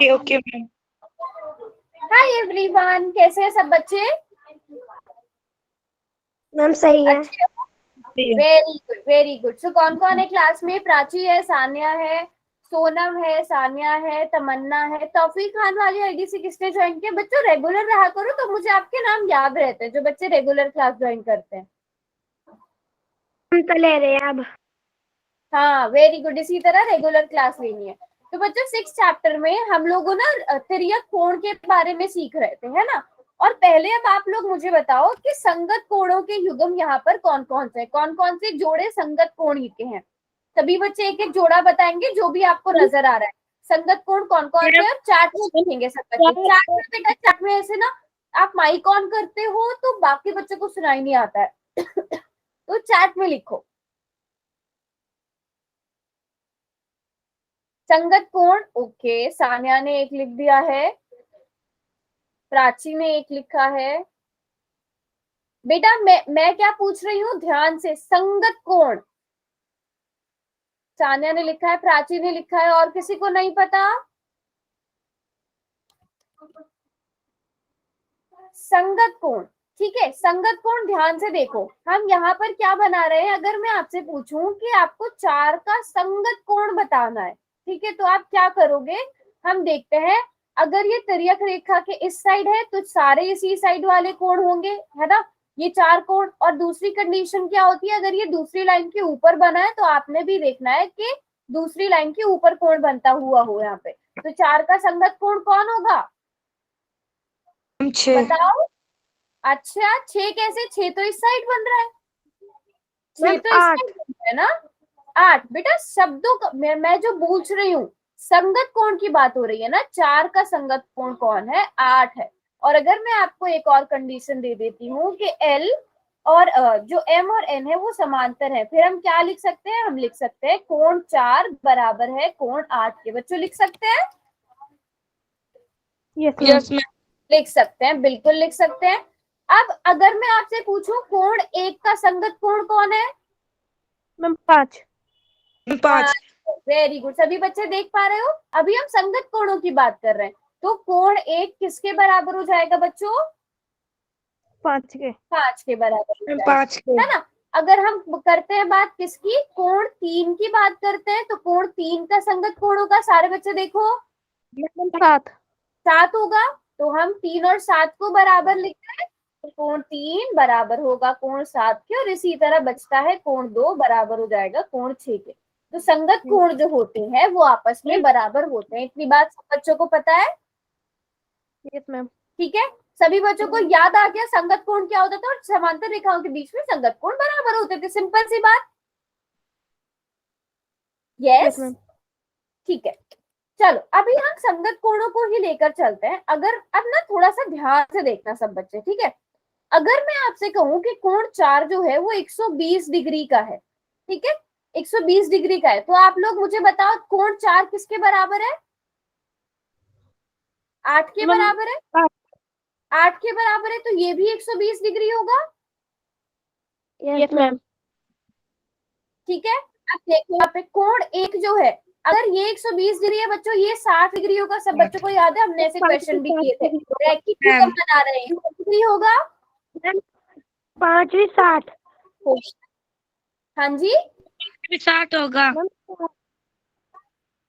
Okay ma'am. Hi everyone, कैसे हैं सब बच्चे? मैम सही है। Very good, very good. So कौन कौन है क्लास में? प्राची है, सान्या है, सोनम है, सान्या है, तमन्ना है। तौफीक खान वाली आईडी से किसने ज्वाइन किया? बच्चों रेगुलर रहा करो तो मुझे आपके नाम याद रहते हैं, जो बच्चे रेगुलर क्लास ज्वाइन करते हैं। हम तो ले रहे हैं अब। हाँ, वेरी गुड। इसी तरह रेगुलर क्लास लेनी है। तो बच्चों 6 चैप्टर में हम लोगों ना तिर्यक कोण के बारे में सीख रहे थे, है ना? और पहले अब आप लोग मुझे बताओ कि संगत कोणों के युग्म यहाँ पर कौन कौन से जोड़े संगत कोण के हैं। सभी बच्चे एक एक जोड़ा बताएंगे जो भी आपको नजर आ रहा है। संगत कोण कौन कौन से? और चार्ट में लिखेंगे सब बच्चे। चार्ट में बेटा, चार्ट में ऐसे ना आप माइक ऑन करते हो तो बाकी बच्चों को सुनाई नहीं आता है तो चार्ट में लिखो संगत कोण। ओके, सान्या ने एक लिख दिया है, प्राची ने एक लिखा है। बेटा मैं क्या पूछ रही हूँ, ध्यान से। संगत कोण सान्या ने लिखा है, प्राची ने लिखा है, और किसी को नहीं पता? संगत कोण, ठीक है। संगत कोण ध्यान से देखो, हम यहाँ पर क्या बना रहे हैं। अगर मैं आपसे पूछूं कि आपको 4 का संगत कोण बताना है, ठीक है, तो आप क्या करोगे? हम देखते हैं। अगर ये तिर्यक रेखा के इस साइड है तो सारे इसी साइड वाले कोण होंगे, है ना? ये 4 कोण। और दूसरी कंडीशन क्या होती है? अगर ये दूसरी लाइन के ऊपर बना है तो आपने भी देखना है कि दूसरी लाइन के ऊपर कोण बनता हुआ हो यहाँ पे। तो 4 का संगत कोण कौन होगा? 6। बताओ। अच्छा, 6 कैसे? 6 तो इस साइड बन रहा है, 6 मैम तो इस 8। साइड बन रहा है ना। 8 बेटा, शब्दों का मैं जो पूछ रही हूँ, संगत कोण की बात हो रही है ना। 4 का संगत कोण कौन है? 8 है। और अगर मैं आपको एक और कंडीशन दे देती हूँ कि L और जो M और N है वो समांतर है, फिर हम क्या लिख सकते हैं? हम लिख सकते हैं कोण 4 बराबर है कोण 8 के। बच्चों लिख सकते हैं? Yes ma'am. लिख सकते हैं, बिल्कुल लिख सकते हैं। अब अगर मैं आपसे पूछूं कोण 1 का संगत कोण कौन है? मैम 5। 5। वेरी गुड, सभी बच्चे देख पा रहे हो? अभी हम संगत कोणों की बात कर रहे हैं। तो कोण 1 किसके बराबर हो जाएगा बच्चों? 5 के। 5 के बराबर हो जाएगा, 5 के। है ना? अगर हम करते हैं बात किसकी, कोण 3 की बात करते हैं, तो कोण 3 का संगत कोण होगा, सारे बच्चे देखो, 7। 7 होगा। तो हम 3 और 7 को बराबर लिख रहे हैं, तो कोण 3 बराबर होगा कोण 7 के। और इसी तरह बचता है कोण 2 बराबर हो जाएगा कोण 6 के। तो संगत कोण जो होते हैं वो आपस में बराबर होते हैं। इतनी बात सब बच्चों को पता है? Yes ma'am. ठीक है, सभी बच्चों को याद आ गया संगत कोण क्या होता था और समांतर रेखाओं के बीच में संगत कोण बराबर होते थे। सिंपल सी बात। Yes, ma'am. ठीक है। चलो अभी हम संगत कोणों को ही लेकर चलते हैं। अगर अब ना थोड़ा सा ध्यान से देखना सब बच्चे, ठीक है। अगर मैं आपसे कहूं कि कोण 4 जो है वो 120 डिग्री का है, ठीक है, 120 डिग्री का है, तो आप लोग मुझे बताओ कोण 4 किसके बराबर है? 8 के बराबर है। 8 के बराबर है तो ये भी 120 डिग्री होगा। Yes ma'am. ठीक है, अब देखो यहाँ पे कोण 1 जो है, अगर ये 120 डिग्री है बच्चों, ये 60 डिग्री होगा। सब बच्चों को याद है, हमने ऐसे क्वेश्चन भी किए थे। रैखिक युग्म बना रहे हैं, डिग्री होगा। 5 भी 60। हाँ जी, 60 होगा।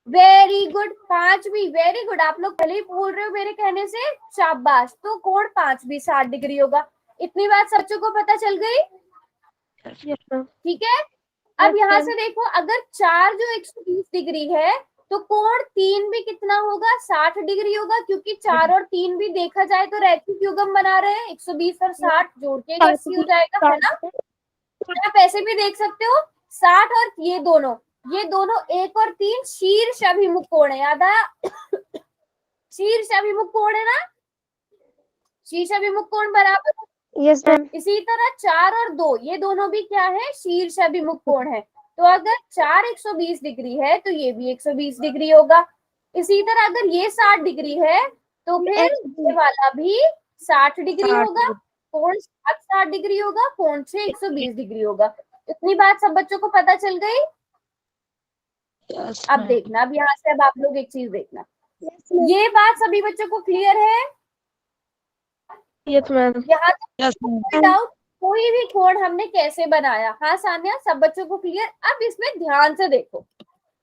Very good. 5 भी, वेरी गुड। आप लोग पहले ही बोल रहे हो मेरे कहने से, शाबाश। तो कोण 5 भी 60 डिग्री होगा। इतनी बात बच्चों को पता चल गई? Yes ma'am. ठीक है, अब यहाँ से देखो, अगर 4 जो 120 डिग्री है तो कोण 3 भी कितना होगा? 60 डिग्री होगा, क्योंकि 4 और 3 भी देखा जाए तो रैखिक युग्म बना रहे हैं। 120 और 60 जोड़ के 80 हो जाएगा, है ना? आप ऐसे भी देख सकते हो, 60 और ये दोनों 1 और 3 शीर्ष अभिमुख कोण है। याद आया? शीर्ष अभिमुख कोण है ना, शीर्ष अभिमुख कोण बराबर। Yes ma'am. इसी तरह 4 और 2 ये दोनों भी क्या है? शीर्ष अभिमुख कोण है। तो अगर 4 120 डिग्री है तो ये भी 120 डिग्री होगा। इसी तरह अगर ये 60 डिग्री है तो फिर ये वाला भी 60 डिग्री होगा। कोण 60 डिग्री होगा, कोण 6 120 डिग्री होगा। इतनी बात सब बच्चों को पता चल गई? अब देखना, अब यहाँ से अब आप लोग एक चीज देखना, ये बात सभी बच्चों को क्लियर है? Yes ma'am. यहाँ तक यस कोई डाउट? कोई भी कोण हमने कैसे बनाया? हाँ सान्या, सब बच्चों को क्लियर? अब इसमें ध्यान से देखो,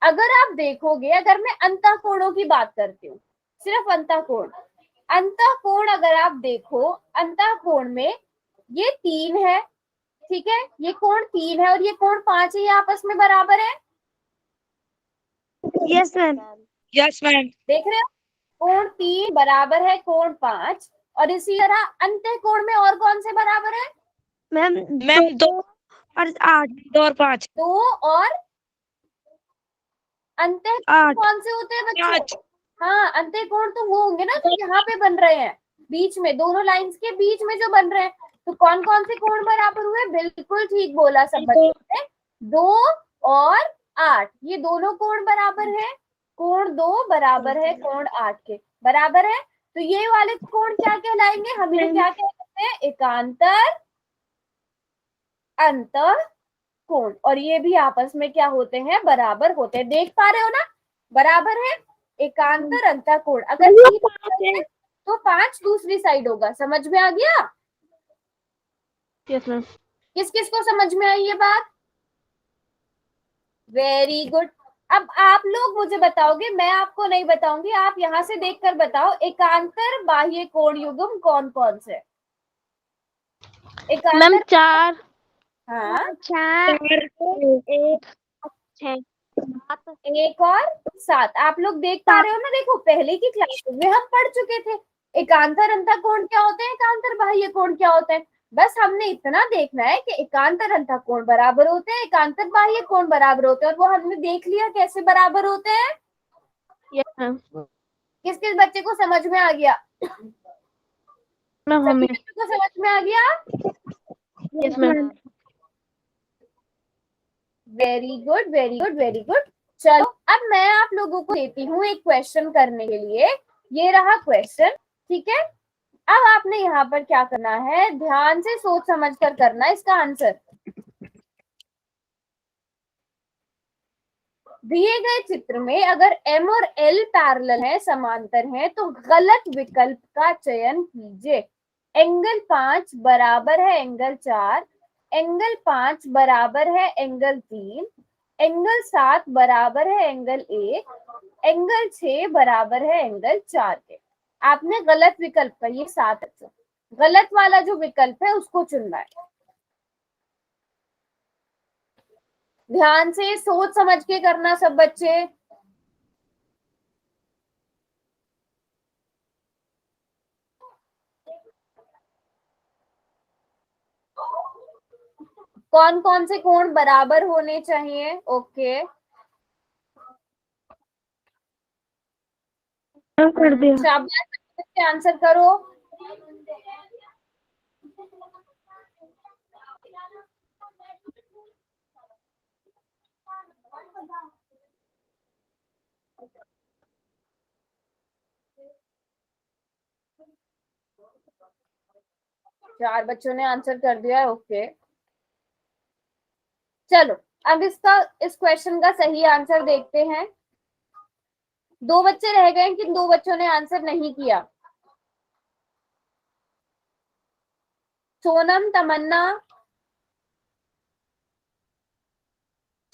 अगर आप देखोगे, अगर मैं अंतःकोणों की बात करती हूँ, सिर्फ अंतःकोण, अंतःकोण अगर आप देखो, अंतःकोण में ये 3 है, ठीक है, ये कोण 3 है और ये कोण 5 है, ये आपस में बराबर है। Yes ma'am. Yes ma'am. देख रहे हो, कोण 3 बराबर है कोण 5, और इसी तरह अंतःकोण में और कौन से बराबर है? मैम मैम 2 और 8। 2 और 5 2 और अंतःकोण 8। कौन से होते हैं बच्चों? 5 हाँ, अंतःकोण तो वो होंगे ना जो यहाँ पे बन रहे हैं, बीच में, दोनों लाइंस के बीच में जो बन रहे हैं। तो कौन कौन से कोण बराबर हुए? बिल्कुल ठीक बोला सब बच्चों ने, 2 और 8, ये दोनों कोण बराबर है। कोण 2 बराबर है कोण 8 के, बराबर है। तो ये वाले कोण क्या कहलाएंगे? हम इन्हें क्या कहते हैं? एकांतर अंतःकोण। और ये भी आपस में क्या होते हैं? बराबर होते हैं। देख पा रहे हो ना, बराबर है, एकांतर अंतःकोण। अगर 3 है तो 5 दूसरी साइड होगा। समझ में आ गया? Yes ma'am. किस किस को समझ में आई ये बात? Very good. अब आप लोग मुझे बताओगे, मैं आपको नहीं बताऊंगी, आप यहाँ से देखकर बताओ, एकांतर बाह्य कोण युग्म कौन कौन से? मैम एकांतर, 4 हाँ, 4 1 6 1 और 7। आप लोग देख पा रहे हो ना? देखो, पहले की क्लास में हम पढ़ चुके थे एकांतर अंतःकोण क्या होते हैं, एकांतर बाह्य कोण क्या होते हैं। बस हमने इतना देखना है कि एकांतर अंतःकोण बराबर होते हैं, एकांतर बाह्य कोण बराबर होते हैं, और वो हमने देख लिया कैसे बराबर होते हैं। Yes ma'am. किस किस बच्चे को समझ में आ गया? मैम सभी हमें बच्चों को समझ में आ गया? Yes ma'am. Very good, very good, very good. चलो, अब मैं आप लोगों को देती हूँ एक क्वेश्चन करने के लिए। ये रहा क्वेश्चन, ठीक है। अब आपने यहाँ पर क्या करना है? ध्यान से सोच समझ कर करना है इसका आंसर। दिए गए चित्र में अगर M और L पैरेलल है, समांतर है, तो गलत विकल्प का चयन कीजिए। एंगल 5 बराबर है एंगल 4, एंगल 5 बराबर है एंगल 3, एंगल 7 बराबर है एंगल 1, एंगल 6 बराबर है एंगल 4 के। आपने गलत विकल्प का, ये 7 अच्छा, गलत वाला जो विकल्प है उसको चुनना है। ध्यान से सोच समझ के करना सब बच्चे। कौन कौन से कोण बराबर होने चाहिए? ओके, कर दिया। शाबाश, बच्चे आंसर करो। चार बच्चों ने आंसर कर दिया है, ओके। चलो, अब इस क्वेश्चन का सही आंसर देखते हैं। 2 बच्चे रह गए, किन 2 बच्चों ने आंसर नहीं किया? सोनम, तमन्ना,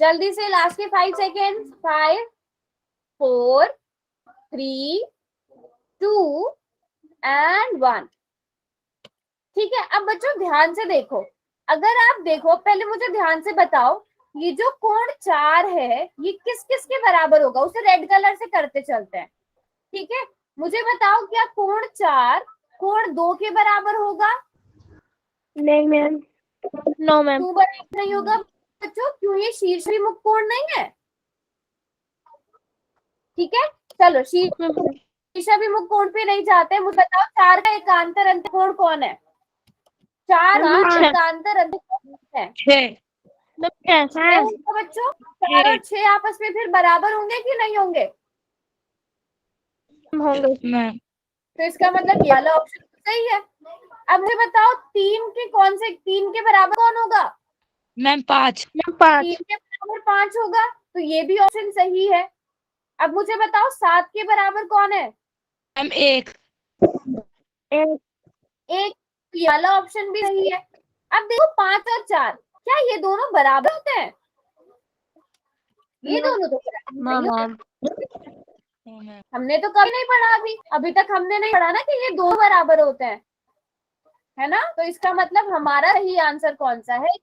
जल्दी से, लास्ट के 5 सेकेंड। 5 4 3 2 एंड 1। ठीक है, अब बच्चों ध्यान से देखो, अगर आप देखो, पहले मुझे ध्यान से बताओ, ये जो कोण 4 है, ये किस किस के बराबर होगा? उसे रेड कलर से करते चलते हैं, ठीक है। मुझे बताओ, क्या कोण 4 कोण 2 के बराबर होगा? नहीं मैम। No ma'am. क्यों बराबर नहीं होगा बच्चों? क्यों? ये शीर्षविमुख कोण नहीं है, ठीक है। चलो, शीर्षविमुख कोण पे नहीं जाते, मुझे बताओ 4 का एकांतर अंतःकोण कौन है? 4 का एकांतर अंतःकोण है 6 बच्चों। 4 और 6 आपस में फिर बराबर होंगे कि नहीं होंगे? होंगे मैम। तो इसका मतलब ये वाला ऑप्शन तो सही है। अब मुझे बताओ, 3 के कौन से, 3 के बराबर कौन होगा? मैम 5 मैम 5 3 के बराबर 5 होगा, तो ये भी ऑप्शन सही है। अब मुझे बताओ 7 के बराबर कौन है? मैम 1। एक एक, ये वाला ऑप्शन भी सही है। अब देखो 5 और 4, क्या ये दोनों बराबर होते हैं? ये दोनों तो बराबर नहीं होते। मैम हमने तो कभी नहीं पढ़ा, अभी तक हमने नहीं पढ़ा ना कि ये दो बराबर होते हैं, है ना? तो इसका मतलब हमारा सही आंसर कौन सा है?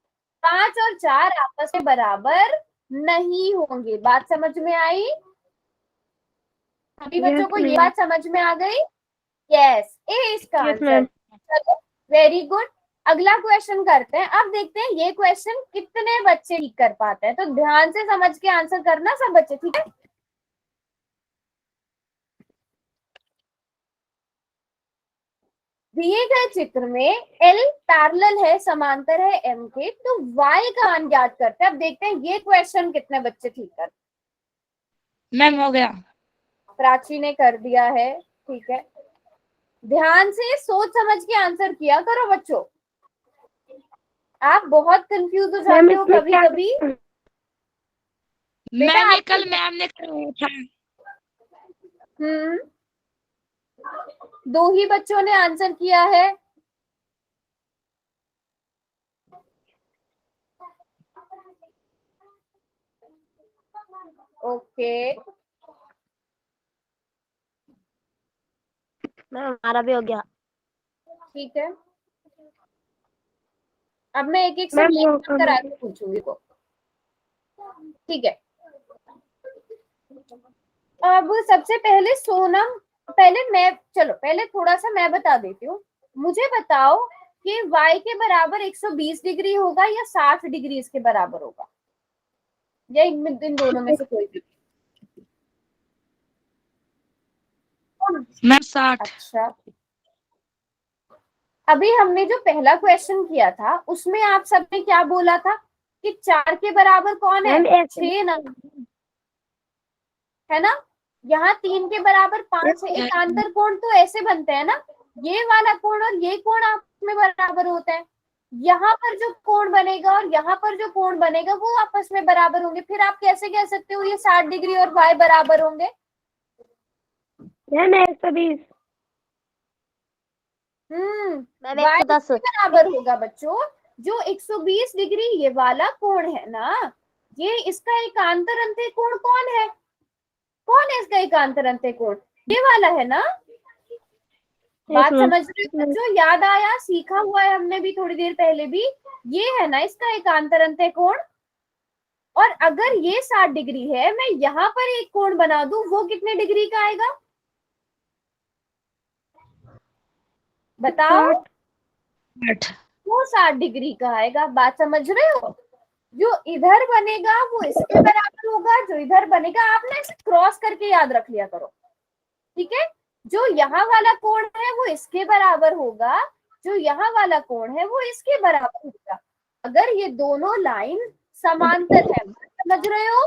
5 और 4 आपस में बराबर नहीं होंगे। बात समझ में आई? सभी बच्चों को ये बात समझ में आ गई? यस, ए इसका यस आंसर। मैम। चलो वेरी गुड। अगला क्वेश्चन करते हैं। अब देखते हैं ये क्वेश्चन कितने बच्चे ठीक कर पाते हैं, तो ध्यान से समझ के आंसर करना सब बच्चे, ठीक है? दिए गए चित्र में L पैरेलल है, समांतर है M के, तो Y का मान ज्ञात करते हैं। अब देखते हैं ये क्वेश्चन कितने बच्चे ठीक कर। मैम हो गया। प्राची ने कर दिया है, ठीक है। ध्यान से सोच समझ के आंसर किया करो बच्चों, आप बहुत कंफ्यूज हो जाते हो कभी कभी। बेटा मैम ये आपको कल मैम ने कराया था। दो ही बच्चों ने आंसर किया है। ओके मैम हमारा भी हो गया। ठीक है, अब मैं एक एक मैम सब वो करा के पूछूंगी को, ठीक है। अब सबसे पहले सोनम, पहले थोड़ा सा मैं बता देती हूँ। मुझे बताओ कि y के बराबर 120 डिग्री होगा या 60 डिग्री इसके बराबर होगा, या इन दोनों में से कोई भी? मैम 60। अच्छा, अभी हमने जो पहला क्वेश्चन किया था उसमें आप सबने क्या बोला था कि 4 के बराबर कौन है? मैम 6 ना, है ना? यहाँ 3 के बराबर 5 है। एकांतर कोण तो ऐसे बनते हैं ना, ये वाला कोण और ये कोण आपस में बराबर होता है। यहाँ पर जो कोण बनेगा और यहाँ पर जो कोण बनेगा वो आपस में बराबर होंगे। फिर आप कैसे कह सकते हो ये 60 डिग्री और y बराबर होंगे? मैम 120। Ma'am y 110। बराबर होगा बच्चों, जो 120 डिग्री ये वाला कोण है ना, ये इसका एकांतर अंत्य कोण कौन है? कौन है इसका एकांतर अंत्य कोण? ये वाला है ना। बात समझ रहे हो बच्चों? याद आया, सीखा हुआ है हमने भी थोड़ी देर पहले भी। ये है ना इसका एकांतर अंत्य कोण। और अगर ये 60 डिग्री है, मैं यहाँ पर एक कोण बना दूं, वो कितने डिग्री का आएगा बताओ? 8। वो 60 डिग्री का आएगा। बात समझ रहे हो? जो इधर बनेगा वो इसके बराबर होगा, जो इधर बनेगा, आप ना इसे क्रॉस करके याद रख लिया करो, ठीक है? जो यहाँ वाला कोण है वो इसके बराबर होगा, जो यहाँ वाला कोण है वो इसके बराबर होगा, अगर ये दोनों लाइन समांतर है। समझ रहे हो?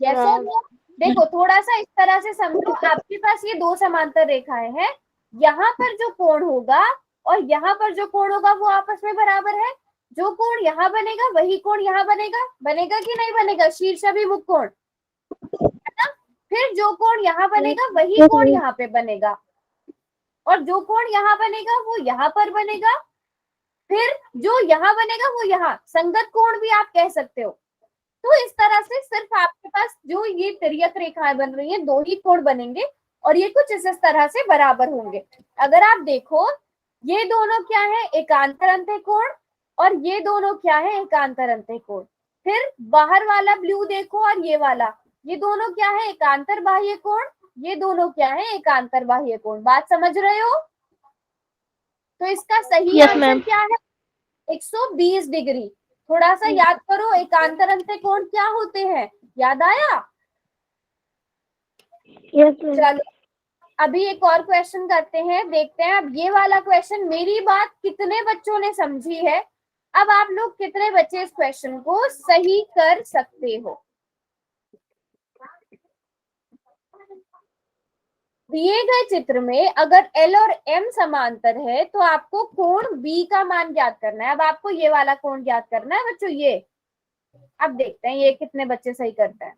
यस और नो? देखो थोड़ा सा इस तरह से समझो, आपके पास ये दो समांतर रेखाएं हैं, यहाँ पर जो कोण होगा और यहाँ पर जो कोण होगा वो आपस में बराबर है। जो कोण यहाँ बनेगा वही कोण यहाँ बनेगा, बनेगा कि नहीं बनेगा? शीर्षाभिमुख कोण, है ना? फिर जो कोण यहाँ बनेगा वही कोण यहाँ पे बनेगा, और जो कोण यहाँ बनेगा वो यहाँ पर बनेगा, फिर जो यहाँ बनेगा वो यहाँ, संगत कोण भी आप कह सकते हो। तो इस तरह से सिर्फ आपके पास जो ये तिर्यक रेखाएं बन रही हैं, दो ही कोण बनेंगे और ये कुछ इस तरह से बराबर होंगे। अगर आप देखो ये दोनों क्या है? एकांतर अंत्य कोण, और ये दोनों क्या है? एकांतर अंत्य कोण। फिर बाहर वाला ब्लू देखो और ये वाला, ये दोनों क्या है? एकांतर बाह्य कोण। ये दोनों क्या है? एकांतर बाह्य कोण। बात समझ रहे हो? तो इसका सही आंसर क्या है? 120 डिग्री। थोड़ा सा याद करो एकांतर अंत्य कोण क्या होते हैं, याद आया? चलो अभी एक और क्वेश्चन करते हैं, देखते हैं अब ये वाला क्वेश्चन मेरी बात कितने बच्चों ने समझी है। अब आप लोग कितने बच्चे इस क्वेश्चन को सही कर सकते हो? दिए गए चित्र में अगर L और M समांतर है तो आपको कोण B का मान ज्ञात करना है। अब आपको ये वाला कोण ज्ञात करना है बच्चों, ये। अब देखते हैं ये कितने बच्चे सही करते हैं।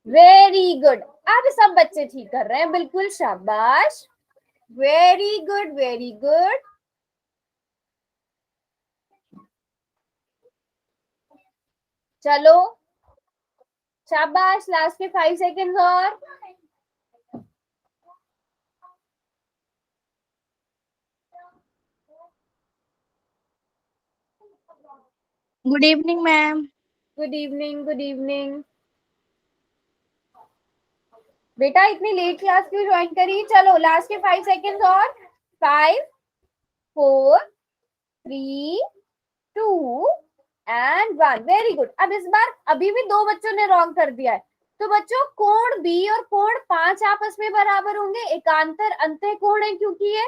Very good. अब सब बच्चे ठीक कर रहे हैं, बिल्कुल शाबाश। Very good, very good. चलो शाबाश, लास्ट के 5 सेकेंड्स और। Good evening ma'am. Good evening, good evening. बेटा इतनी लेट क्लास क्यों ज्वाइन करी? चलो लास्ट के 5 सेकेंड्स और। 5, 4, 3, 2 एंड 1। Very good. अब इस बार अभी भी 2 बच्चों ने रॉन्ग कर दिया है। तो बच्चों कोण बी और कोण 5 आपस में बराबर होंगे, एकांतर अंतःकोण है क्योंकि ये।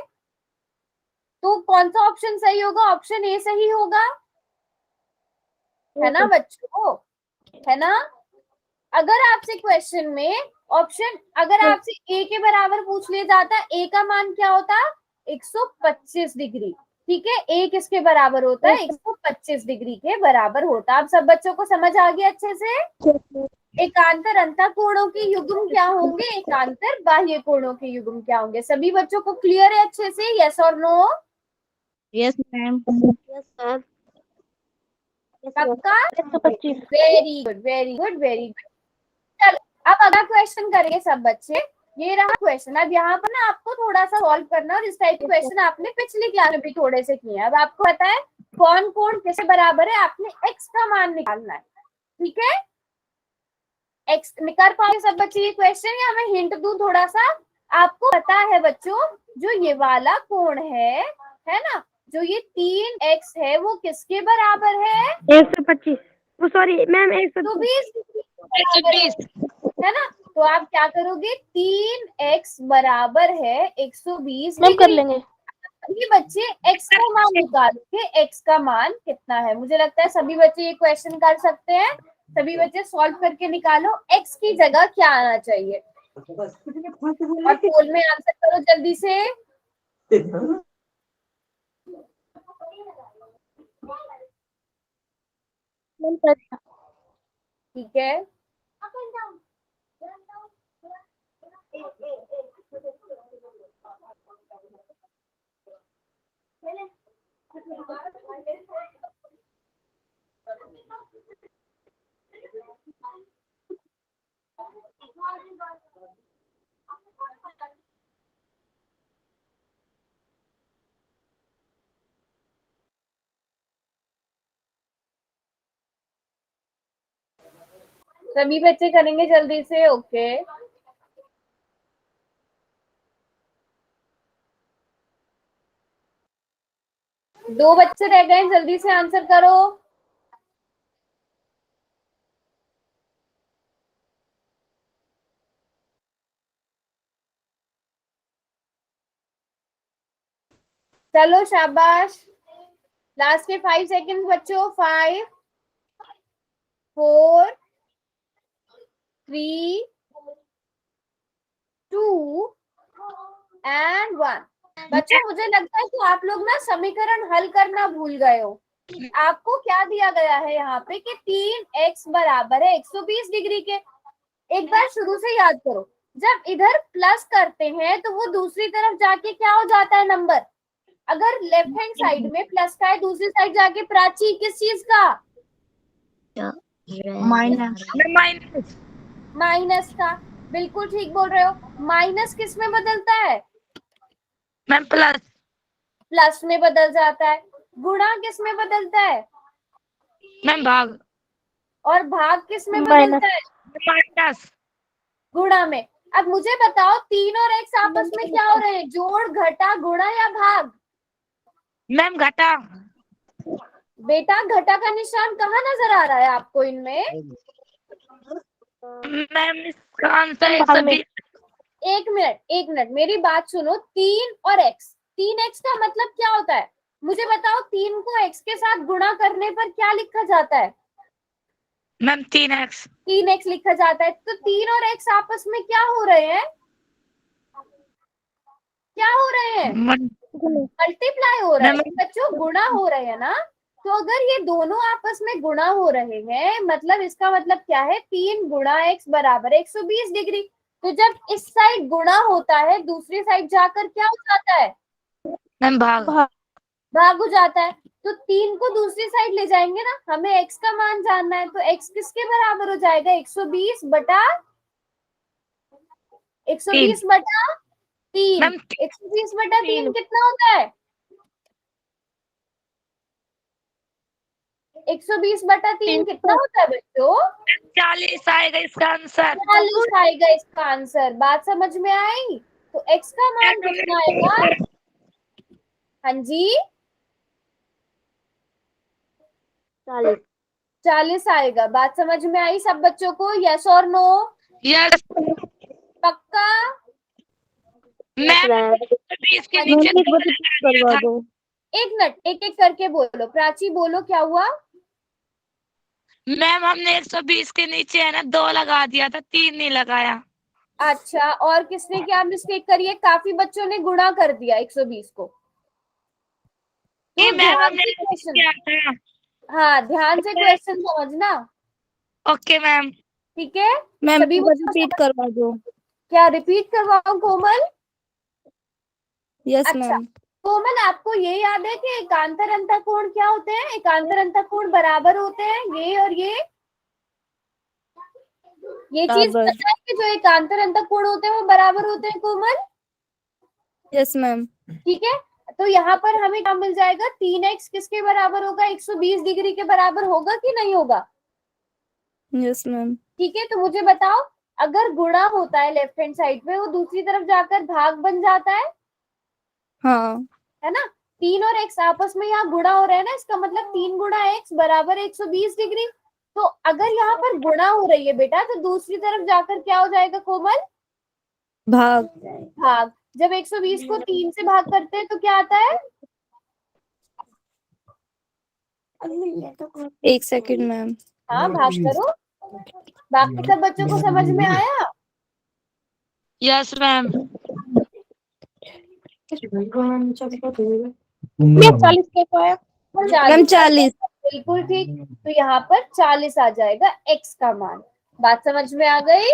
तो कौन सा ऑप्शन सही होगा? ऑप्शन ए सही होगा, है ना बच्चों? है ना? अगर आपसे क्वेश्चन में ऑप्शन, अगर आपसे ए के बराबर पूछ लिया जाता, ए का मान क्या होता? 125 डिग्री। ठीक है, ए किसके बराबर होता है? 125 डिग्री के बराबर होता। अब सब बच्चों को समझ आ गया अच्छे से? एकांतर अंतःकोणों के युग्म क्या होंगे, एकांतर बाह्य कोणों के युग्म क्या होंगे? सभी बच्चों को क्लियर है अच्छे से? यस और no? Yes ma'am. Yes sir. पक्का? 125। Very good, very good, very good. चलो अब अगला क्वेश्चन करेंगे सब बच्चे। ये रहा क्वेश्चन। अब यहाँ पर ना आपको थोड़ा सा सॉल्व करना, और इस टाइप के क्वेश्चन आपने पिछली क्लास में भी थोड़े से किए हैं। अब आपको पता है कौन कोण किससे बराबर है, आपने एक्स का मान निकालना है। ठीक है, एक्स कर पाओगे सब बच्चे ये क्वेश्चन, या मैं हिंट दूं थोड़ा सा? आपको पता है बच्चों, जो ये वाला कोण है ना, जो ये 3x है, वो किसके बराबर है? 125। वो सॉरी मैम, 120। 120 है ना? तो आप क्या करोगे? 3x बराबर है 120 मैम कर डिग्री। लेंगे। ये बच्चे x का मान निकालोगे, x का मान कितना है? मुझे लगता है सभी बच्चे ये क्वेश्चन कर सकते हैं। सभी बच्चे सॉल्व करके निकालो x की जगह क्या आना चाहिए, और पोल में आंसर करो जल्दी से। मैम कर दिया। ठीक है, सभी बच्चे करेंगे जल्दी से। ओके, दो बच्चे रह गए, जल्दी से आंसर करो। चलो शाबाश, लास्ट के 5 सेकेंड बच्चों। 5, 4, 3, 2 एंड 1। बच्चों मुझे लगता है कि आप लोग ना समीकरण हल करना भूल गए हो। आपको क्या दिया गया है यहाँ पे कि 3x बराबर है 120 डिग्री के। एक बार शुरू से याद करो, जब इधर प्लस करते हैं तो वो दूसरी तरफ जाके क्या हो जाता है नंबर? अगर लेफ्ट हैंड साइड में प्लस का है, दूसरी साइड जाके प्राची किस चीज का? माइनस माइनस माइनस का। बिल्कुल ठीक बोल रहे हो। माइनस किस में बदलता है? मैम प्लस प्लस में बदल जाता है। गुणा किस में बदलता है? मैम भाग और भाग किस में माइनस। बदलता है? माइनस गुणा में। अब मुझे बताओ 3 और x आपस में क्या हो रहे हैं? जोड़, घटा, गुणा या भाग? मैम घटा। बेटा घटा का निशान कहाँ नजर आ रहा है आपको इनमें? मैम इसका आंसर है भाग में। सभी। एक मिनट, एक मिनट, मेरी बात सुनो। 3 और x, 3x का मतलब क्या होता है? मुझे बताओ 3 को x के साथ गुणा करने पर क्या लिखा जाता है? मैम 3x 3x लिखा जाता है। तो 3 और x आपस में क्या हो रहे हैं? क्या हो रहे हैं? मल्टीप्लाई हो रहे हैं बच्चों, गुणा हो रहे हैं ना। तो अगर ये दोनों आपस में गुणा हो रहे हैं, मतलब इसका मतलब क्या है, 3 गुणा x बराबर 120 डिग्री। तो जब इस साइड गुणा होता है, दूसरी साइड जाकर क्या हो जाता है, मैम भाग। भाग हो जाता है। तो 3 को दूसरी साइड ले जाएंगे ना, हमें x का मान जानना है, तो x किसके बराबर हो जाएगा, 120 बटा 120 बटा 3। मैम 120 बटा 3 3। कितना होता है, 120 बटा 3 कितना होता है बच्चों, 40 आएगा इसका आंसर। 40 आएगा इसका आंसर। बात समझ में आई। तो x का मान कितना आएगा, हाँ जी 40 आएगा। बात समझ में आई सब बच्चों को, यस और नो, यस पक्का। मैम 20 के हाँ जी, नीचे करवा दो। एक मिनट, एक एक करके बोलो। प्राची बोलो क्या हुआ। मैम हमने 120 के नीचे है ना 2 लगा दिया था, 3 नहीं लगाया। अच्छा, और किसने क्या मिस्टेक करी है, काफी बच्चों ने गुणा कर दिया 120 को। ये तो मैम ध्यान हमने से क्वेश्चन, किया था। हाँ ध्यान से क्वेश्चन समझना, ओके मैम। ठीक है। मैम सभी बच्चों रिपीट करवा दो। क्या रिपीट करवाऊं कोमल। यस अच्छा मैम। कोमल, आपको ये याद है कि एकांतर अंतःकोण क्या होते हैं, एकांतर अंतःकोण बराबर होते हैं ये और ये चीज बराबर। पता है कि जो एकांतर अंतःकोण होते हैं वो बराबर होते हैं कोमल, यस मैम। ठीक है। तो यहाँ पर हमें क्या मिल जाएगा, 3x किसके बराबर होगा, 120 डिग्री के बराबर होगा कि नहीं होगा, यस मैम। ठीक है। तो मुझे बताओ, अगर गुणा होता है लेफ्ट हैंड साइड पे, वो दूसरी तरफ जाकर भाग बन जाता हाँ है ना। 3 और x आपस में यहाँ गुणा हो रहा है ना, इसका मतलब 3 गुणा x बराबर 120 डिग्री। तो अगर यहाँ पर गुणा हो रही है बेटा, तो दूसरी तरफ जाकर क्या हो जाएगा कोमल, भाग। भाग। जब 120 को 3 से भाग करते हैं तो क्या आता है, 1 सेकंड मैम। हाँ भाग करो। बाकी सब बच्चों को समझ में आया। Yes ma'am. मैम 40 कैसे आया। मैम 40। बिल्कुल ठीक। तो यहाँ पर 40 आ जाएगा x का मान। बात समझ में आ गई।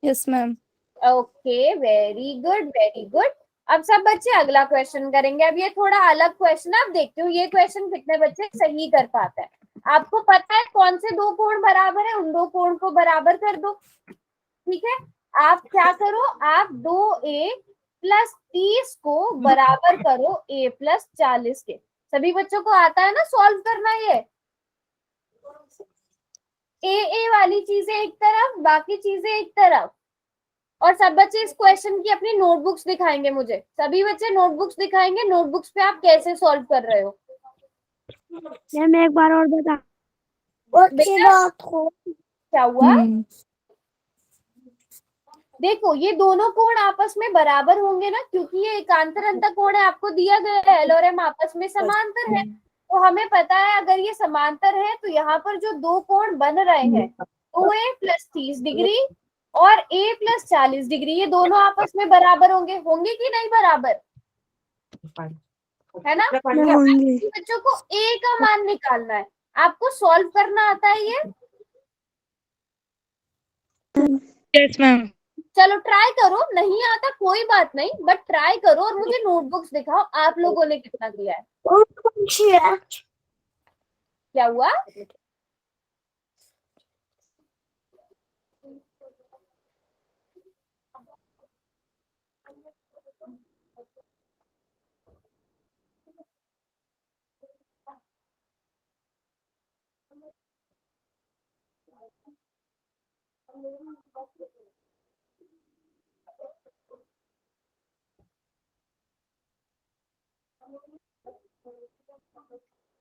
Yes ma'am. Okay very good very good. अब सब बच्चे अगला क्वेश्चन करेंगे। अब ये थोड़ा अलग क्वेश्चन है, अब देखते हो ये क्वेश्चन कितने बच्चे सही कर पाते हैं। आपको पता है कौन से दो कोण बराबर है, उन दो कोण को बराबर कर दो, ठीक है। आप क्या करो, आप 2a प्लस 30 को बराबर करो a प्लस 40 के। सभी बच्चों को आता है ना सॉल्व करना ये, ए वाली चीजें एक तरफ, बाकी चीजें एक तरफ। और सब बच्चे इस क्वेश्चन की अपनी नोटबुक्स दिखाएंगे मुझे, सभी बच्चे नोटबुक्स दिखाएंगे, नोटबुक्स पे आप कैसे सॉल्व कर रहे हो। मैम एक बार और बता। बेटा क्या हुआ, देखो ये दोनों कोण आपस में बराबर होंगे ना, क्योंकि ये एकांतर अंतःकोण है, आपको दिया गया है एल और एम आपस में समांतर है। तो हमें पता है अगर ये समांतर है तो यहाँ पर जो दो कोण बन रहे हैं, 2a प्लस 30 डिग्री और a प्लस 40 डिग्री, ये दोनों आपस में बराबर होंगे, होंगे कि नहीं बराबर, है ना। बच्चों को a का मान निकालना है, आपको सॉल्व करना आता है ये, यस मैम। चलो ट्राई करो, नहीं आता कोई बात नहीं, बट ट्राई करो और मुझे नोटबुक्स दिखाओ आप लोगों ने कितना किया है। क्या हुआ,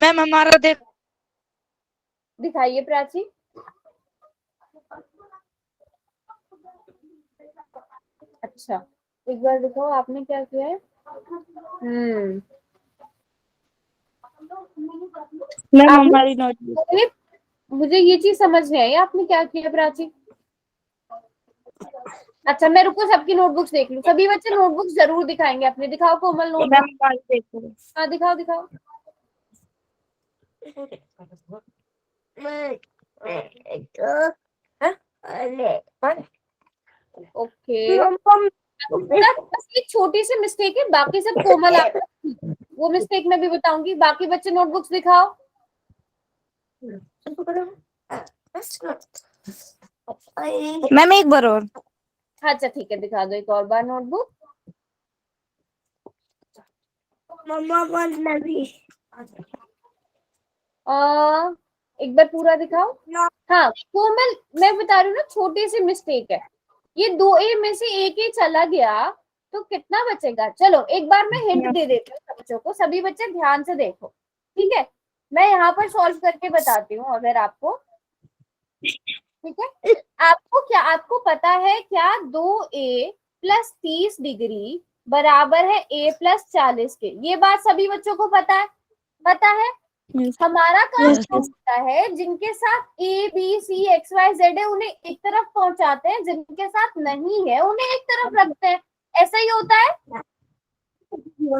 मैम हमारा देख। दिखाइए प्राची। अच्छा एक बार दिखाओ आपने क्या किया है। मैम आपने हमारी नोटबुक। मुझे ये चीज समझ नहीं आई, आपने क्या किया प्राची। अच्छा मैं रुको सबकी नोटबुक्स देख लूं, सभी बच्चे नोटबुक्स जरूर दिखाएंगे अपने, दिखाओ कोमल नोटबुक, मैम हाँ दिखाओ दिखाओ। ओके, बस एक छोटी सी मिस्टेक है, बाकी सब कोमल आप वो मिस्टेक मैं भी बताऊंगी। बाकी बच्चे नोटबुक्स दिखाओ। मैम एक बार और। अच्छा ठीक है, दिखा दो एक और बार नोटबुक। एक बार पूरा दिखाओ। हाँ कोमल, मैं बता रही हूँ ना, छोटी सी मिस्टेक है, ये 2A में से एक ही चला गया तो कितना बचेगा। चलो एक बार मैं हिंट दे देती हूँ बच्चों को, सभी बच्चे ध्यान से देखो, ठीक है। मैं यहाँ पर सॉल्व करके बताती हूँ अगर आपको, ठीक है। आपको पता है क्या 2A प्लस 30 डिग्री बराबर है A प्लस 40 के। ये बात सभी बच्चों को पता है, पता है। हमारा काम क्या होता है, जिनके साथ A B C X Y Z है उन्हें एक तरफ पहुंचाते हैं, जिनके साथ नहीं है उन्हें एक तरफ रखते हैं। ऐसा ही होता है,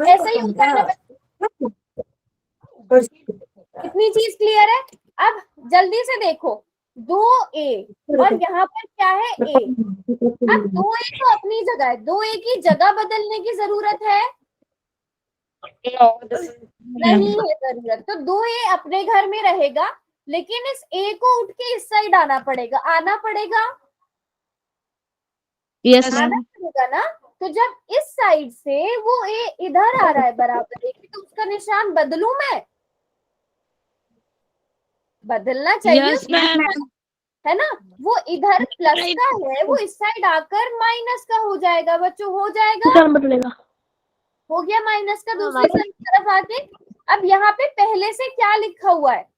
ऐसा ही होता है ना बच्चों? इतनी चीज क्लियर है। अब जल्दी से देखो, 2A और यहाँ पर क्या है A। अब 2A तो अपनी जगह है, 2A की जगह बदलने की जरूरत है? नहीं है जरूरत। तो 2A अपने घर में रहेगा, लेकिन इस A को उठ के इस साइड आना पड़ेगा, आना पड़ेगा, यस आना पड़ेगा ना। तो जब इस साइड से वो A इधर आ रहा है बराबर A के, तो उसका निशान बदलूं मैं? बदलना चाहिए यस मैम। है ना। वो इधर प्लस का है, वो इस साइड आकर माइनस का हो जाएगा बच्चों, हो जाएगा, बदलेगा। हो गया माइनस का दूसरी तरफ आके। अब यहाँ पे पहले से क्या लिखा हुआ है,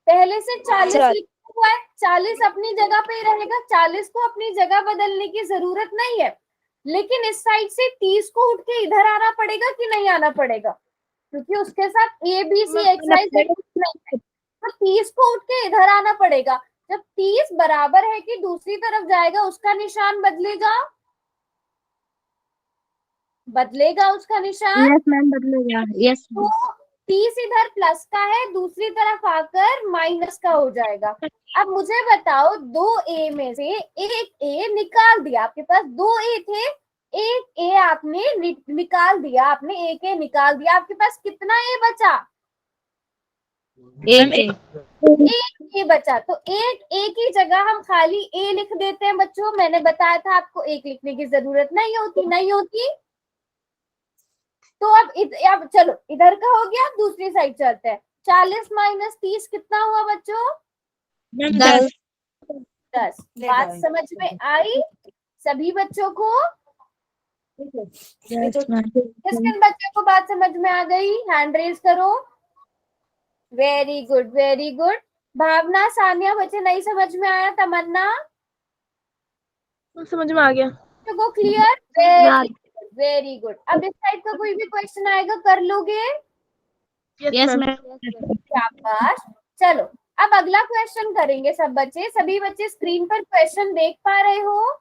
पहले से 40 लिखा हुआ है, 40 अपनी जगह पे ही रहेगा, 40 को अपनी जगह बदलने की जरूरत नहीं है। लेकिन इस साइड से 30 को उठ के इधर आना पड़ेगा कि नहीं आना पड़ेगा, क्योंकि उसके साथ A B C X Y Z नहीं है, तो 30 को उठ के इधर आना पड़ेगा। जब 30 बराबर है कि दूसरी तरफ जाएगा, उसका निशान बदलेगा, बदलेगा उसका निशान। यस मैम बदलेगा। यस तो 30 इधर प्लस का है, दूसरी तरफ आकर माइनस का हो जाएगा। अब मुझे बताओ, 2A में से एक A निकाल दिया, आपके पास 2A थे, एक A आपने निकाल दिया, आपने एक A निकाल दिया, आपके पास कितना A बचा? एक एक A बचा। तो एक A की जगह हम खाली A लिख देते हैं बच्चों। मैंने बताया था आपको एक लिखने की जरूरत नहीं होती, नहीं होती। तो अब चलो इधर का हो गया, अब दूसरी साइड चलते हैं। 40 माइनस 30 कितना हुआ बच्चों? 10। 10। बात समझ में आई सभी बच्चों को? किस किन बच्चों को बात समझ में आ गई, हैंड रेज करो। Very good, very good. Bhavna, Sania, बच्चे नहीं समझ में आया? तमन्ना, समझ में आ गया। को clear? Very good, very good. अब इस टाइप का कोई भी क्वेश्चन आएगा, कर लोगे? Yes ma'am. शाबाश। चलो अब अगला क्वेश्चन करेंगे सब बच्चे। सभी बच्चे स्क्रीन पर क्वेश्चन देख पा रहे हो?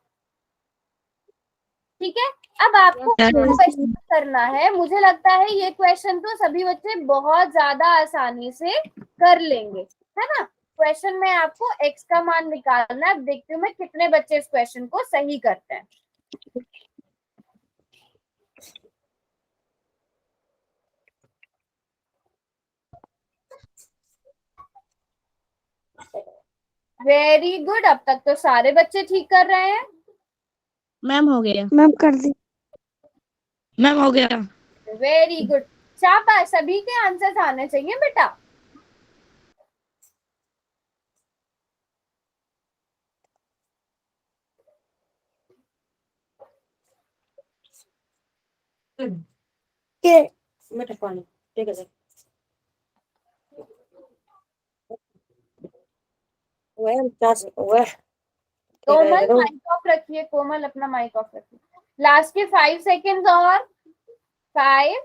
ठीक है। अब आपको क्वेश्चन करना है। मुझे लगता है ये क्वेश्चन तो सभी बच्चे बहुत ज्यादा आसानी से कर लेंगे, है ना। क्वेश्चन में आपको x का मान निकालना है। अब देखती हूँ मैं कितने बच्चे इस क्वेश्चन को सही करते हैं। वेरी गुड, अब तक तो सारे बच्चे ठीक कर रहे हैं। मैम हो गया। मैम कर दी। मैम हो गया। वेरी गुड, शाबाश। सभी के आंसर्स आने चाहिए बेटा। कोमल माइक ऑफ रखिए, कोमल अपना माइक ऑफ रखिए। लास्ट के 5 सेकेंड और 5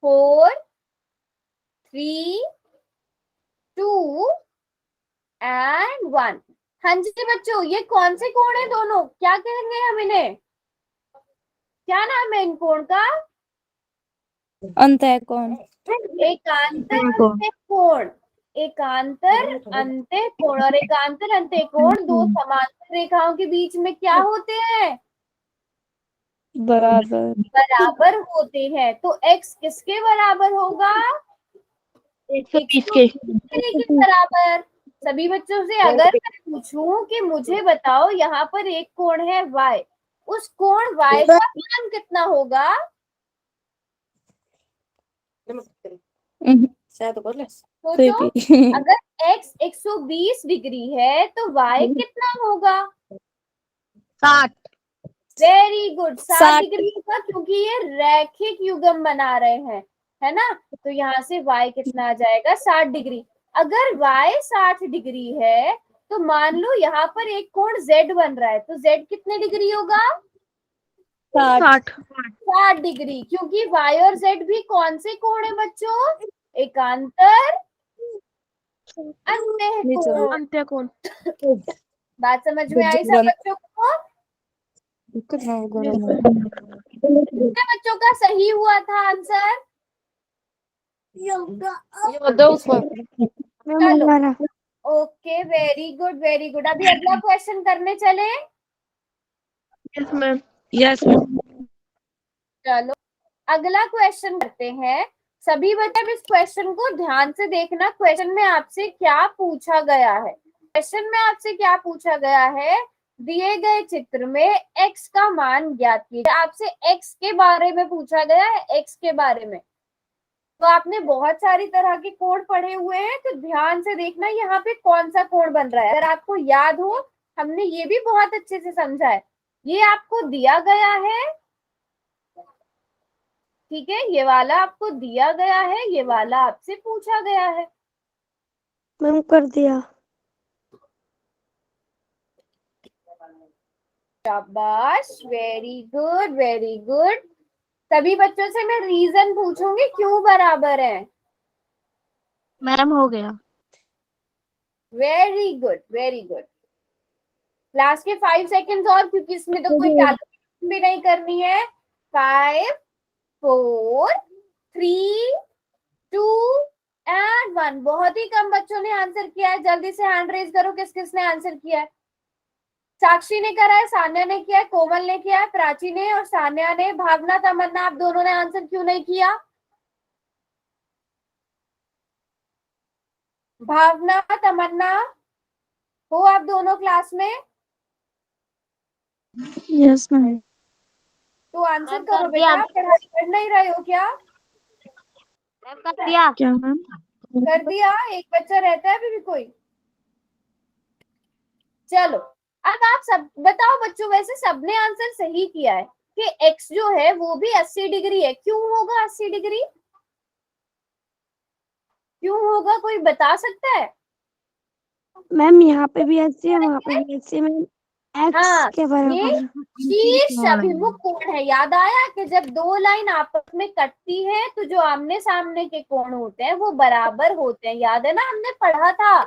4 3 2 एंड 1। हाँ जी बच्चों, ये कौन से कोण है दोनों, क्या कहेंगे हम इन्हें? क्या नाम है इन कोण का? अंतःकोण। एकांतर अंत्यकोण, एकांतर अंत्यकोण और एकांतर अंत्यकोण दो समांतर रेखाओं के बीच में क्या होते हैं? बराबर। बराबर होते हैं। तो x किसके बराबर होगा? 120 के। लेकिन बराबर। सभी बच्चों से अगर मैं पूछूं कि मुझे बताओ यहाँ पर एक कोण है y, उस कोण y का मान कितना होगा? सोचो, अगर x 120 डिग्री है तो y कितना होगा? 60। वेरी गुड, 60 60 डिग्री होगा, क्योंकि ये रैखिक युग्म बना रहे हैं, है ना। तो यहाँ से y कितना आ जाएगा? 60 डिग्री। अगर y 60 डिग्री है तो मान लो यहाँ पर एक कोण z बन रहा है, तो z कितने डिग्री होगा? 60 डिग्री, क्योंकि y और z भी कौन से कोण है बच्चों? एकांतर अंत्यकोण। बात समझ में आई सब बच्चों को? कितने बच्चों का सही हुआ था आंसर? चलो, okay, very good very good. अभी अगला क्वेश्चन करने चले? Yes ma'am. Yes ma'am. चलो अगला क्वेश्चन करते हैं। सभी बच्चे अब इस क्वेश्चन को ध्यान से देखना। क्वेश्चन में आपसे क्या पूछा गया है? क्वेश्चन में आपसे क्या पूछा गया है? दिए गए चित्र में x का मान ज्ञात कीजिए। आपसे x के बारे में पूछा गया है, x के बारे में। तो आपने बहुत सारी तरह के कोण पढ़े हुए हैं, तो ध्यान से देखना यहाँ पे कौन सा कोण बन रहा है। अगर आपको याद हो, हमने ये भी बहुत अच्छे से समझा है। ये आपको दिया गया है, ठीक है, ये वाला आपको दिया गया है, ये वाला आपसे पूछा गया है। मैम कर दिया। शाबाश, वेरी गुड वेरी गुड। सभी बच्चों से मैं रीजन पूछूंगी क्यों बराबर है। मैम हो गया। Very good very good. Class के 5 सेकेंड्स और, क्योंकि इसमें तो कोई कैलकुलेशन भी नहीं करनी है। 5 4 3 2 एंड 1। बहुत ही कम बच्चों ने आंसर किया है। जल्दी से हैंड रेज करो किस किसने आंसर किया है। साक्षी ने करा है, सान्या ने किया है, कोमल ने किया है, प्राची ने और सान्या ने। भावना, तमन्ना, आप दोनों ने आंसर क्यों नहीं किया? भावना, तमन्ना, हो आप दोनों क्लास में? Yes ma'am. तो आंसर करो बेटा, पढ़ाई कर नहीं रहे हो क्या? कर दिया क्या मैम? कर दिया। एक बच्चा रहता है अभी भी कोई? चलो अब आप सब बताओ बच्चों, वैसे सबने आंसर सही किया है कि x जो है वो भी 80 डिग्री है। क्यों होगा 80 डिग्री? क्यों होगा, कोई बता सकता है? मैम यहाँ पे भी ऐसी है, वहाँ पे भी ऐसी है मैम। हाँ, x के बराबर ये शीर्ष अभिमुख कोण है। याद आया कि जब दो लाइन आपस में कटती है तो जो आमने सामने के कोण होते हैं वो बराबर होते हैं। याद है ना, हमने पढ़ा था।